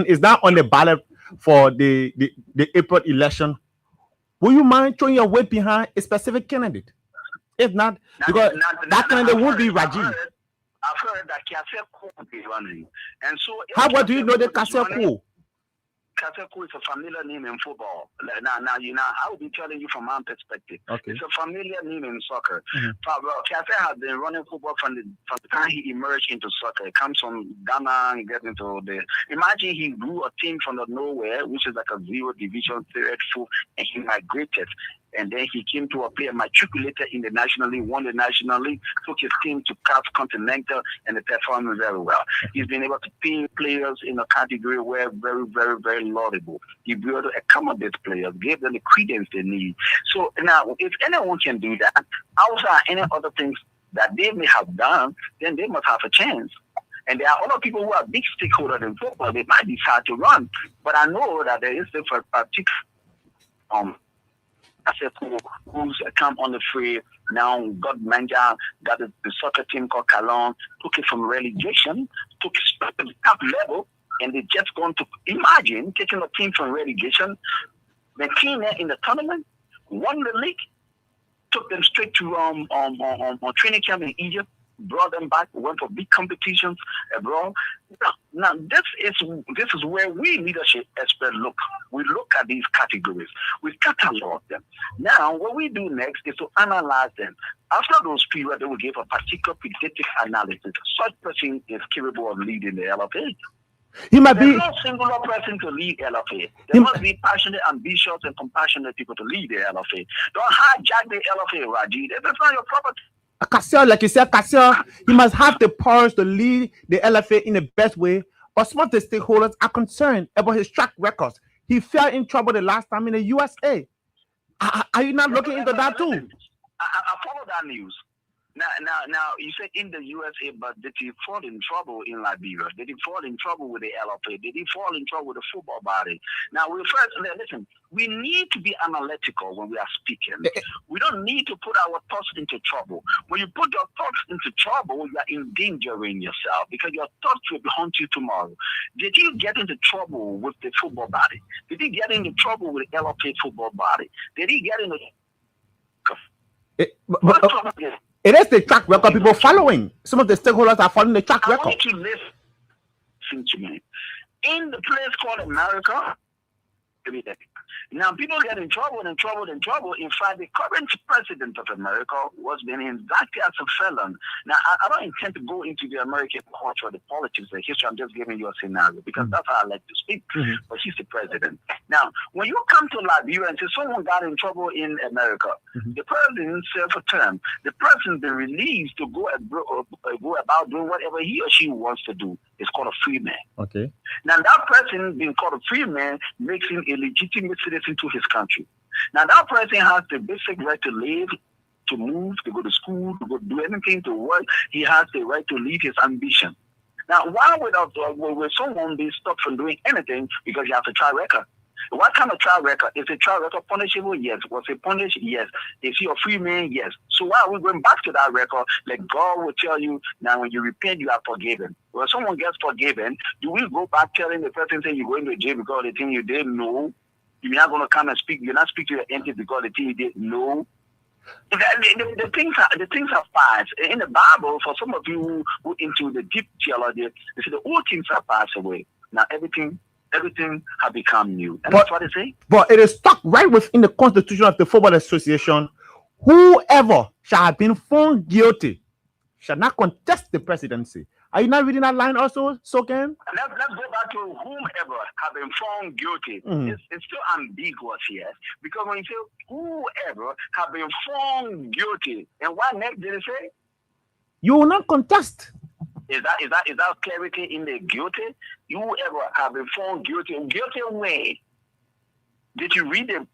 is not on the ballot for the April election, will you mind throwing your weight behind a specific candidate? If not, because that candidate won't be Raji. I've heard that Kaseko will be running. And so how do you know that Kaseko? Kaseko is a familiar name in football. Now, I will be telling you from my perspective. Okay. It's a familiar name in soccer. Kase has been running football from the time he emerged into soccer. It comes from Ghana and gets into the. Imagine he grew a team from the nowhere, which is like a 0 division third foot, and he migrated. And then he came to a player, matriculated in the National League, won the National League, took his team to CAF Continental, and they performed very well. He's been able to pay players in a category where very, very, very laudable. He's been able to accommodate players, give them the credence they need. So now, if anyone can do that, outside any other things that they may have done, then they must have a chance. And there are other people who are big stakeholders in football. They might decide to run, but I know that there is a particular who's come on the free now, got manager, got the soccer team called Calon, took it from relegation, took it to the top level, and they just going to imagine taking a team from relegation, the team in the tournament, won the league, took them straight to training camp in Egypt, brought them back, went for big competitions abroad. Now this is where we leadership experts look. We look at these categories. We catalog them. Now what we do next is to analyze them. After those periods, they will give a particular predictive analysis. Such person is capable of leading the LFA. There's no singular person to lead LFA. There must be passionate, ambitious, and compassionate people to lead the LFA. Don't hijack the LFA, Raji. That's not your property. Cassio, like you said, Cassio, he must have the powers to lead the LFA in the best way. But some of the stakeholders are concerned about his track records. He fell in trouble the last time in the USA. Are you not looking into that too? I follow that news. Now, you say in the USA, but did he fall in trouble in Liberia? Did he fall in trouble with the LFA? Did he fall in trouble with the football body? Now, listen, we need to be analytical when we are speaking. We don't need to put our thoughts into trouble. When you put your thoughts into trouble, you are endangering yourself because your thoughts will haunt you tomorrow. Did he get into trouble with the football body? Did he get into trouble with the LFA football body? Did he get into... It is the track record people following. Some of the stakeholders are following the track record. I want you to listen to me. In the place called America, now people get in trouble. In fact, the current president of America was being indicted as a felon. Now, I don't intend to go into the American culture, the politics, the history. I'm just giving you a scenario because that's how I like to speak. But he's the president. Now, when you come to Liberia and say someone got in trouble in America, the president served a term. The president been released to go about doing whatever he or she wants to do. It's called a free man. Okay. Now, that person being called a free man makes him a legitimate citizen to his country. Now, that person has the basic right to live, to move, to go to school, to go do anything, to work. He has the right to lead his ambition. Now, why would someone be stopped from doing anything because he has a trial record? What kind of trial record? Is a trial record punishable? Yes. Was it punished? Yes. Is he a free man? Yes. So why are we going back to that record? Like God will tell you, now when you repent, you are forgiven. When someone gets forgiven, do we go back telling the person saying you're going to jail because the thing you did? No. You're not going to come and speak. You're not speaking to your entity because the thing you did? No. The things are past. In the Bible, for some of you who into the deep theology, they say the old things are passed away. Now everything have become new. And that's what they say. But it is stuck right within the constitution of the Football Association. Whoever shall have been found guilty shall not contest the presidency. Are you not reading that line also, Soken? Let's go back to whomever have been found guilty. It's still ambiguous here. Because when you say whoever have been found guilty, and what next did it say? You will not contest. Is that clarity in the guilty? You ever have been found guilty? Guilty way. Did you read that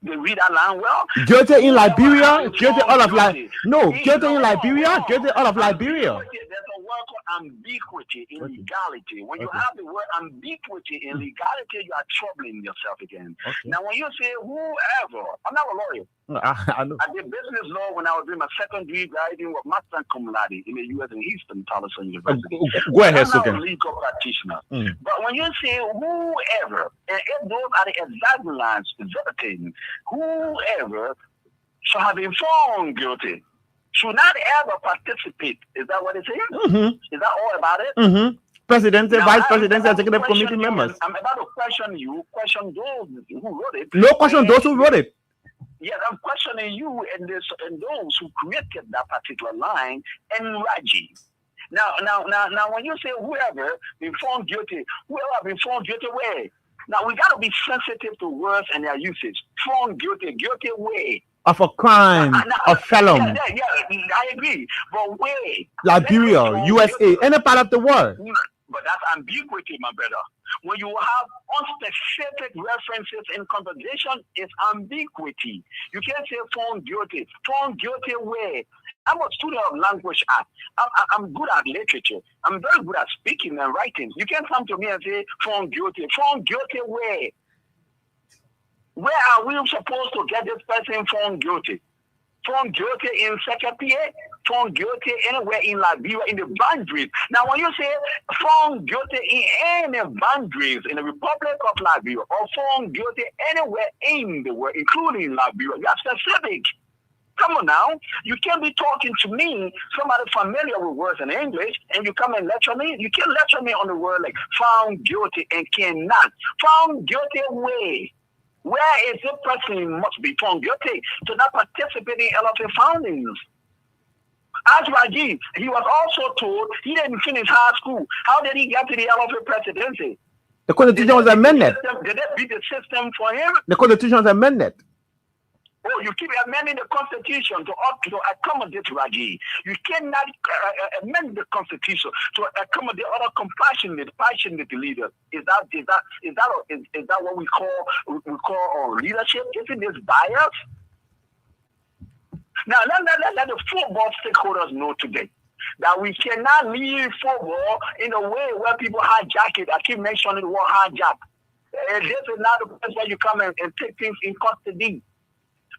line well? Guilty in Liberia? Guilty all of Liberia? No, guilty in Liberia? Guilty all of Liberia? There's a word called ambiguity in legality. When you have the word ambiguity in legality, you are troubling yourself again. Now, when you say whoever, I'm not a lawyer. I know. I did business law when I was doing my secondary grading with master cum laude in the U.S. in Eastern Towson University. Go ahead, I'm not a legal practitioner. But when you say whoever, and if those are the exact lines, verbatim, whoever shall have been found guilty should not ever participate. Is that what it says? Is that all about it? president, Now, vice president, executive committee you, members. I'm about to question you, question those who wrote it. No question those who wrote it. Yeah, I'm questioning you and those who created that particular line and Raji. Now, when you say whoever been found guilty, whoever been found guilty where? Now we gotta be sensitive to words and their usage. Found guilty where? Of a crime, a felon. Yeah, I agree. But where? Liberia, USA, any part of the world. But that's ambiguity, my brother. When you have unspecific references in conversation, it's ambiguity. You can't say found guilty. Found guilty where? I'm a student of language art. I'm good at literature. I'm very good at speaking and writing. You can't come to me and say found guilty. Found guilty where? Where are we supposed to get this person found guilty? Found guilty in Secretary, found guilty anywhere in Liberia, in the boundaries. Now, when you say found guilty in any boundaries in the Republic of Liberia, or found guilty anywhere in the world, including Liberia, you are specific. Come on now. You can't be talking to me, somebody familiar with words in English, and you come and lecture me. You can't lecture me on the word like found guilty and cannot. Found guilty where? Where is the person must be found guilty to not participate in LFA foundings? As Raji, he was also told he didn't finish high school. How did he get to the LFA presidency? The Constitution was amended. Did they beat the system for him? The Constitution was amended. Oh, you keep amending the Constitution to accommodate Raji. You cannot amend the Constitution to accommodate other passionate leaders. Is that what we call leadership? Isn't this bias? Now let the football stakeholders know today that we cannot leave football in a way where people hijack it. I keep mentioning the word hijack. This is not the place where you come and take things in custody.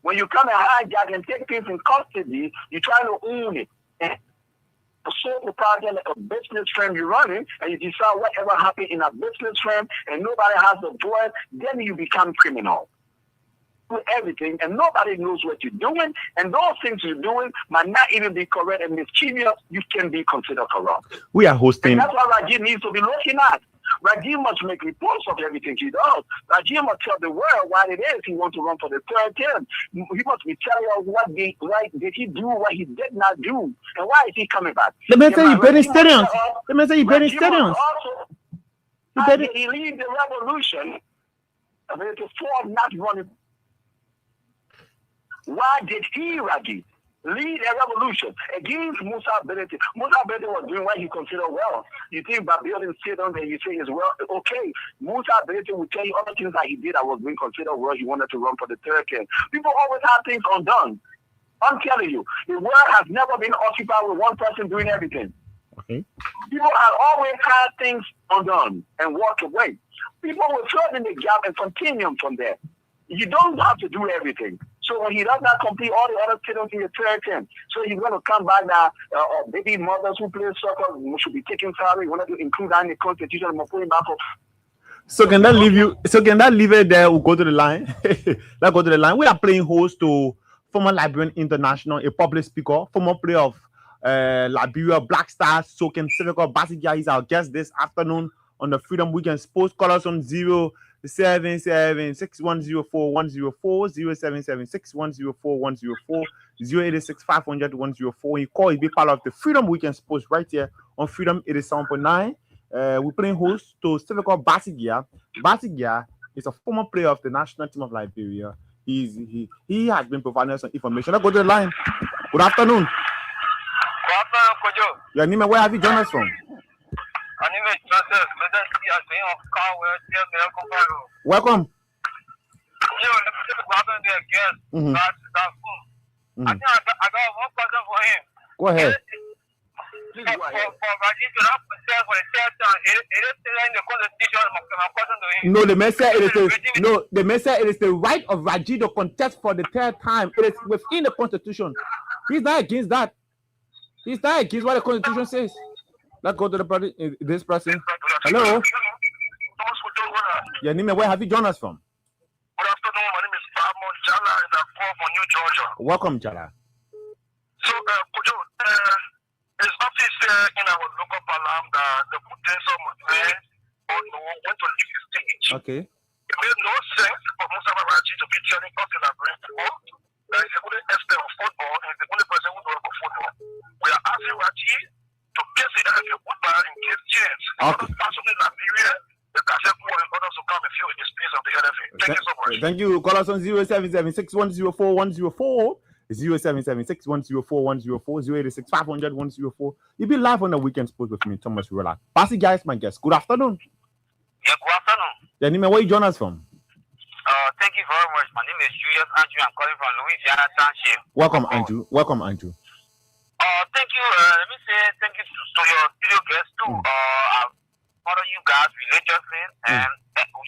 When you come and hijack and take things in custody, you try to own it. And a sole proprietor, like a business firm you're running, and you decide whatever happened in a business firm, and nobody has the voice, then you become criminal. Do everything, and nobody knows what you're doing, and those things you're doing might not even be correct and mischievous. You can be considered corrupt. We are hosting. And that's what Rajiv needs to be looking at. Rajiv must make reports of everything he does. Rajiv must tell the world what it is he wants to run for the third term. He must be telling us why did he do, what he did not do, and why is he coming back. The man say he burning stadiums. The man say he burning stadiums. He lead the revolution before not running. Why did he, Rajiv, lead a revolution against Musa Belete? Musa Belete was doing what he considered well. You think by building stadiums and you say it's well, okay. Musa Belete will tell you other things that he did that was being considered well. He wanted to run for the third term. People always have things undone. I'm telling you, the world has never been occupied with one person doing everything. Okay. People have always had things undone and walked away. People will fill in the gap and continue from there. You don't have to do everything. So when he does not complete all the other students in the third term, so he's going to come back now. Baby mothers who play soccer should be taking salary. We want to include that in the Constitution. And putting back up. So can that leave you? So can that leave it there? We'll go to the line. Let's go to the line. We are playing host to former Liberian international, a public speaker, former player of Liberia Black Stars. So can Civicus Barsi-Giah is our guest this afternoon on the Freedom Weekend Sports. Call us on 077-6104-104, 087-6104-104, You call, you be part of the Freedom Weekend Sports right here on Freedom 87.9. We're playing host to Civicus Barsi-Giah. Barsi-Giah is a former player of the national team of Liberia. He has been providing us some information. Let's go to the line. Good afternoon. Good afternoon, Kojo. Your name and where have you joined us from? My name is Joseph. Welcome. I think I got one question for him. Go ahead. For Rajiv to not protest for the third time, it is still in the Constitution. My question to him. No, the message it is the right of Rajiv to contest for the third time. It is within the Constitution. He's not against that. He's not against what the Constitution says. Let's go to this person. Hello. Your name and where have you joined us from? Good afternoon. My name is Ramon Jala, and I'm from New Georgia. Welcome, Jala. So, Kojo, it's office in our local parliament that the Denzel Montgomery went to leave the stage. Okay. It made no sense for Mustafa Raji to be telling us in our brain that he's the only expert of football and he's the only person who knows about football. We are asking Raji to get the NFL football and give chance. Okay. Person in Liberia, the cassette boy and others to come and fill in the space of the NFL. Thank you so much. Thank you. Call us on 0776104104. 0776104104, 086-500-104. You'll be live on the weekend sports with me, Thomas Rolla. Barsi-Giah is my guest. Good afternoon. Yeah, good afternoon. Your name, where you join us from? Thank you very much. My name is Julius Andrew. I'm calling from Louisiana Township. Welcome, Andrew. Welcome, Andrew. Thank you. Let me say thank you to your studio guests too. I follow you guys religiously, and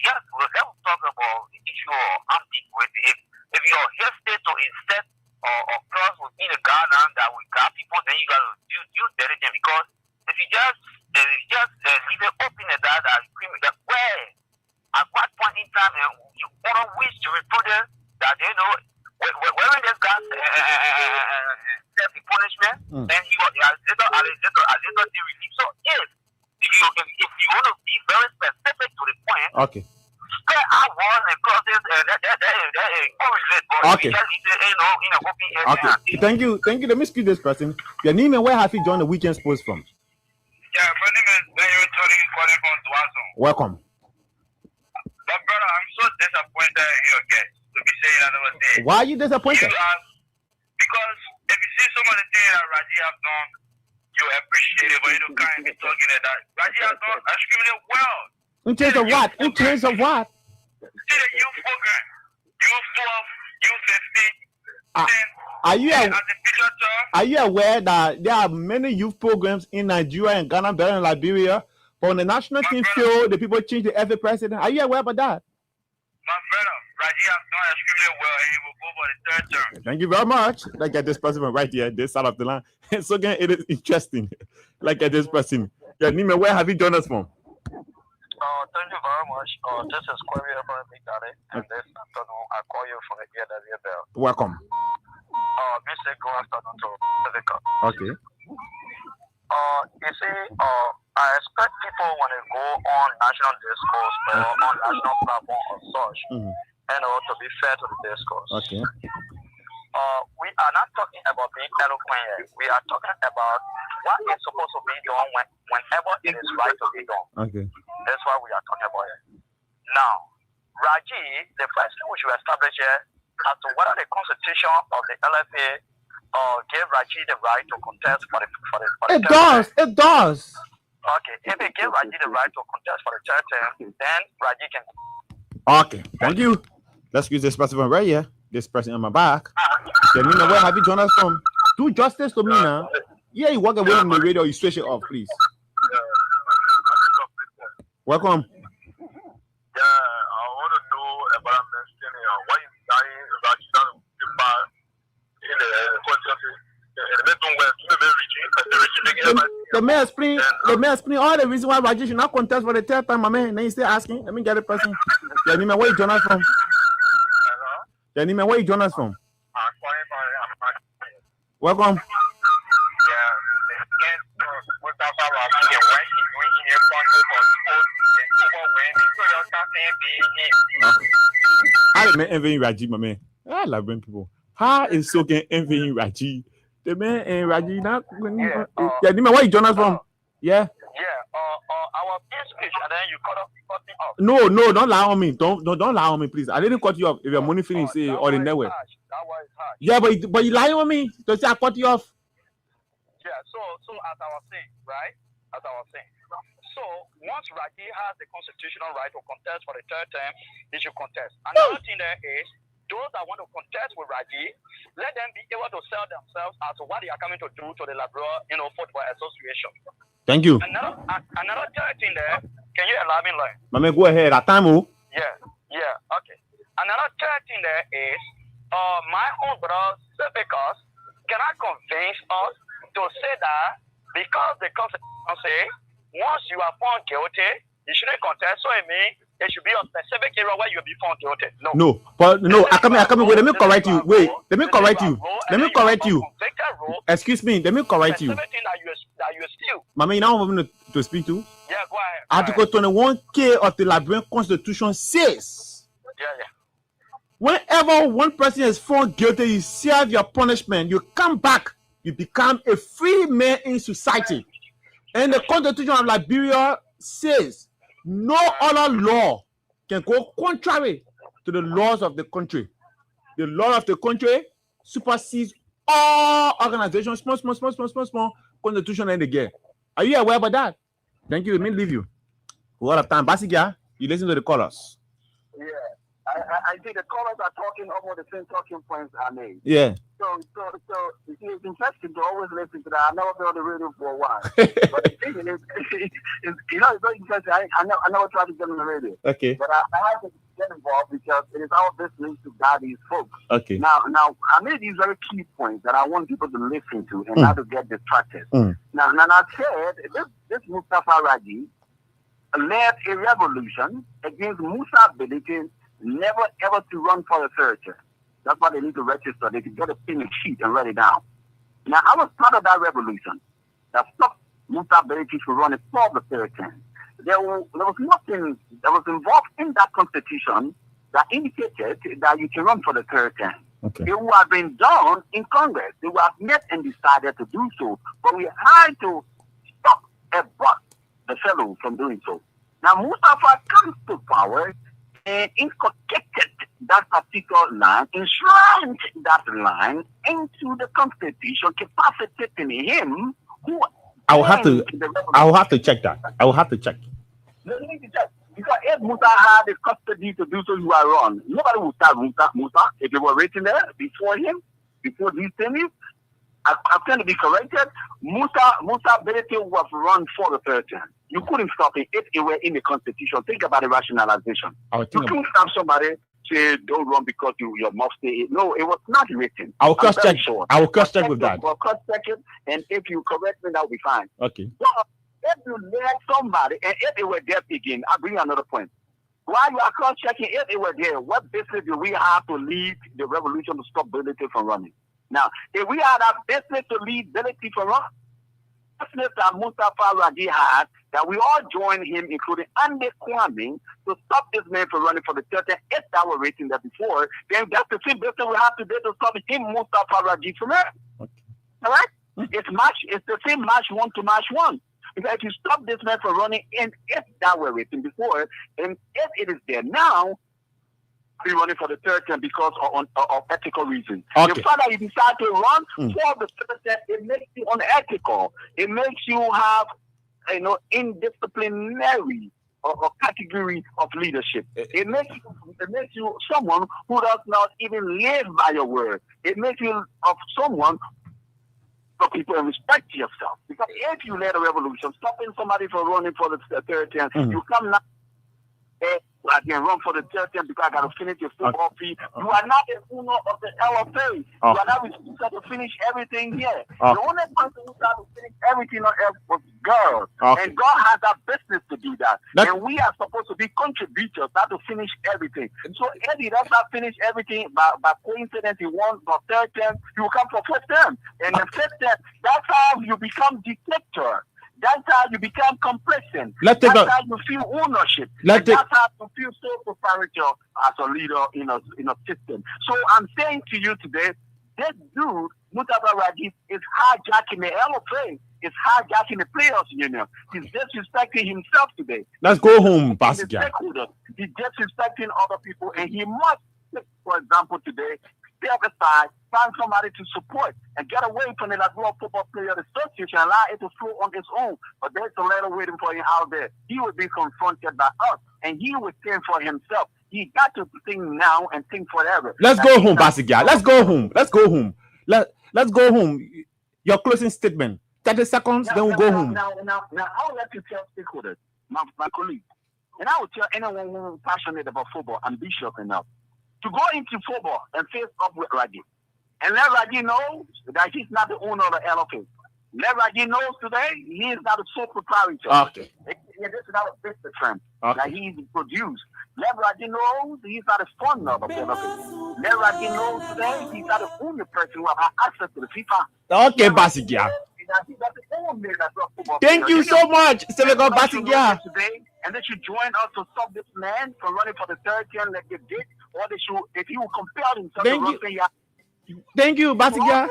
yes, let's talk about the issue of ambiguity. If your head state to instead or clause within the guideline that will guide people, then you gotta do diligence, because if you just leave it open at that where at what point in time you want to wish to reproduce that when this guy set the punishment, then you are the relief. So if you want to be very specific to the point, okay. Okay. Okay. Thank you. Let me speak this person. Your name and where have you joined the weekend sports from? Yeah, my name is Daniel Tori, calling from Duazon. Welcome. But brother, I'm so disappointed in your guest to be saying another thing. Why are you disappointed? Because if you see some of the things that Raji have done, you appreciate it, but you can't be talking at that. Raji has done extremely well. In terms of what? In terms of what? See the youth program, youth 12, youth 15. Are you aware that there are many youth programs in Nigeria and Ghana, Benin, and Liberia? But when the national team failed, the people change the FA president. Are you aware about that? My brother, Raji has done extremely well, and he will go for the third term. Thank you very much. Like at this person right here, this side of the line. So again, it is interesting. Like at this person. Yeah, Nima, where have you joined us from? Thank you very much. This is Kwame from Big Daddy, and this afternoon I call you from the EW Bell. Welcome. Mr. Good afternoon to Civicus. Okay. You see, I expect people when they go on national discourse or on national platform or such, to be fair to the discourse. Okay. We are not talking about being eloquent yet. We are talking about what is supposed to be done whenever it is right to be done. Okay. That's why we are talking about it. Now, Raji, the first thing we should establish here as to whether the constitution of the LFA gave Raji the right to contest for the It does. It does. Okay. If it gave Raji the right to contest for the third term, then Raji can. Okay. Thank you. Let's use this person right here. This person on my back. Mina, where have you joined us from? Do justice to Mina. Yeah, you walk away from the radio, you switch it off, please. Welcome. Yeah, I want to know about why you dying in the the mayor explain all the reason why Raji should not contest for the third time, my man. Then you still asking. Let me get the person. Yeah, Nima, where you join us from? Yeah, Nima, where you join us from? Welcome. I man envying Raji, my man. I love when people. How is so can envying Raji? The man and Raji not. Yeah, Nima, where you join us from? Yeah. I was in speech and then you cut me off. No, don't lie on me. Don't lie on me, please. I didn't cut you off. If your money finish, say or the network. That was harsh. Yeah, but you lying on me. Don't say I cut you off. Yeah, so as I was saying, right? So once Raji has the constitutional right to contest for the third term, he should contest. Another thing there is those that want to contest with Raji, let them be able to sell themselves as to what they are coming to do to the Liberia, Football Association. Thank you. Another third thing there, can you allow me learn? Mama, go ahead. At time, Yeah, okay. Another third thing there is my own brother Civicus cannot convince us to say that because the Constitution say once you are found guilty, you shouldn't contest. So it means it should be a specific area where you'll be found guilty. No. I come here. Wait, let me correct you. Let me correct you. Excuse me. Let me correct you. That you steal. Mama, you now want me to speak to? Yeah, go ahead. Article 21K of the Liberian Constitution says, whenever one person is found guilty, you serve your punishment, you come back, you become a free man in society. And the Constitution of Liberia says no other law can go contrary to the laws of the country. The law of the country supersedes all organizations, small constitution in the game. Are you aware about that? Thank you. Let me leave you. What of time? Barsi-Giah, you listen to the callers. Yeah. I think the callers are talking over the same talking points I made. Yeah. So it's interesting to always listen to that. I've never been on the radio for a while. But the thing is, it's very interesting. I never tried to get on the radio. Okay. But I have to get involved because it is our business to guide these folks. Okay. Now I made these very key points that I want people to listen to and not to get distracted. Now I said this Mustafa Raji led a revolution against Musa Billiken never ever to run for a third term. That's why they need to register. They can get a pin sheet and write it down. Now, I was part of that revolution that stopped Musa Billiken from running for the third term. There was nothing that was involved in that constitution that indicated that you can run for the third term. Okay. It would have been done in Congress. They would have met and decided to do so. But we had to stop and block the fellow from doing so. Now, Mustafa comes to power and inculcated that particular line, enshrined that line into the constitution, capacitating him who. I will have to check that. I will have to check. You need to check. Because if Musa had the custody to do so, you are wrong. Nobody would start Musa if they were written there before him, before these things. I'm trying to be corrected. Musa Billiken was run for the third term. You couldn't stop it if it were in the constitution. Think about the rationalization. You couldn't stop somebody say don't run because your mouth say no. It was not written. I will cross check. Sure. I will cross check with that. Well, cross check it, and if you correct me, that will be fine. Okay. So if you let somebody, and if it were there again, I'll bring you another point. While you are cross checking, if it were there, what business do we have to lead the revolution to stop Billiken from running? Now, if we had a business to lead Billiken from running, business that Mustafa Raji had, that we all joined him, including Andy Kwame, to stop this man from running for the church. And if that were written there before, then that's the same business we have to do to stop him, Mustafa Raji, from running. Okay. All right? It's the same match 1 to match 1. Because if you stop this man from running, and if that were written before, and if it is there now, be running for the third term because of ethical reasons. Okay. The fact that you decide to run for the third term, it makes you unethical. It makes you have, indisciplinary or category of leadership. It makes you someone who does not even live by your word. It makes you of someone for people and respect yourself. Because if you led a revolution, stopping somebody from running for the third term, you come now. I can run for the third term because I got to finish your football fee. You are not the owner of the LFA. You are not responsible to finish everything here. The only person who got to finish everything on earth was God. And God has that business to do that. And we are supposed to be contributors, not to finish everything. So if he does not finish everything, by coincidence, he won for third term, he will come for fifth term. And the fifth term, that's how you become dictator. That's how you become complacent. That's how you feel ownership. That's how you feel so proprietor as a leader in a system. So I'm saying to you today, this dude, Mustafa Raji, is hijacking the LFA. Is hijacking the players' union. He's disrespecting himself today. Let's go home, Barsi-Giah. He's disrespecting other people, and he must, for example, today, step aside, find somebody to support, and get away from the Liberia Football Players Association, allow it to flow on its own. But there's a letter waiting for him out there. He will be confronted by us, and he will think for himself. He got to think now and think forever. Let's go home, Barsi-Giah. Let's go home. Let's go home. Let's go home. Your closing statement. 30 seconds, then we'll go home. Now, I would like to tell stakeholders, my colleagues, and I would tell anyone who is passionate about football, ambitious enough, to go into football and face up with Raji. And let Raji know that he's not the owner of the LFA. Let Raji know today he is not a sole proprietor. Okay. This is not a business firm that he's produced. Let Raji know he's not a founder of the LFA. Let Raji know today he's not the only person who has access to the FIFA. Okay, Barsi-Giah. that he got the own made that football. Thank you so much, Civicus Barsi-Giah. Today, and they should join us to stop this man from running for the third term like they did, or they should, if he will compel himself to run. Thank you, Barsi-Giah.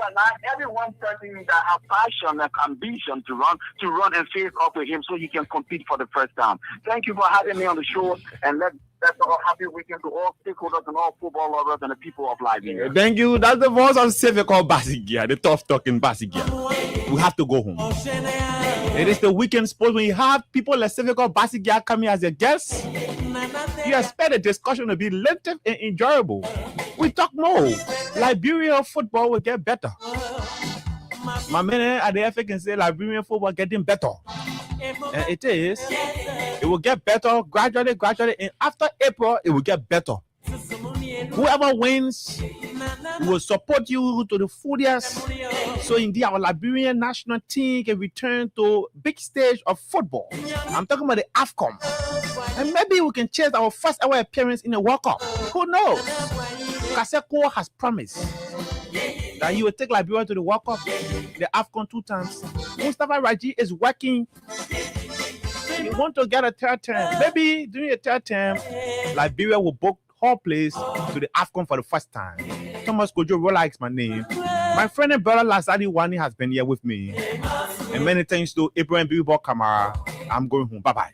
Everyone person that have passion and ambition to run and face up with him so he can compete for the first time. Thank you for having me on the show, and that's a happy weekend to all stakeholders and all football lovers and the people of Liberia. Thank you. That's the voice of Civicus Barsi-Giah, the tough talking Barsi-Giah. We have to go home. It is the weekend sports. When you have people like Civicus Barsi-Giah coming as a guest, you expect the discussion to be lengthy and enjoyable. We talk more. Liberia football will get better. My man at the FA can say Liberian football getting better. And it is. It will get better gradually, and after April, it will get better. Whoever wins, we will support you to the fullest. So indeed, our Liberian national team can return to big stage of football. I'm talking about the AFCON. And maybe we can chase our first ever appearance in the World Cup. Who knows? Kaseko has promised that he will take Liberia to the World Cup, the AFCON 2 times. Mustafa Raji is working. He wants to get a third term. Maybe during a third term, Liberia will book whole place to the AFCON for the first time. Thomas Kojo Rola is my name. My friend and brother Lazadi Wani has been here with me. And many thanks to Abraham Bibo Kamara. I'm going home. Bye-bye.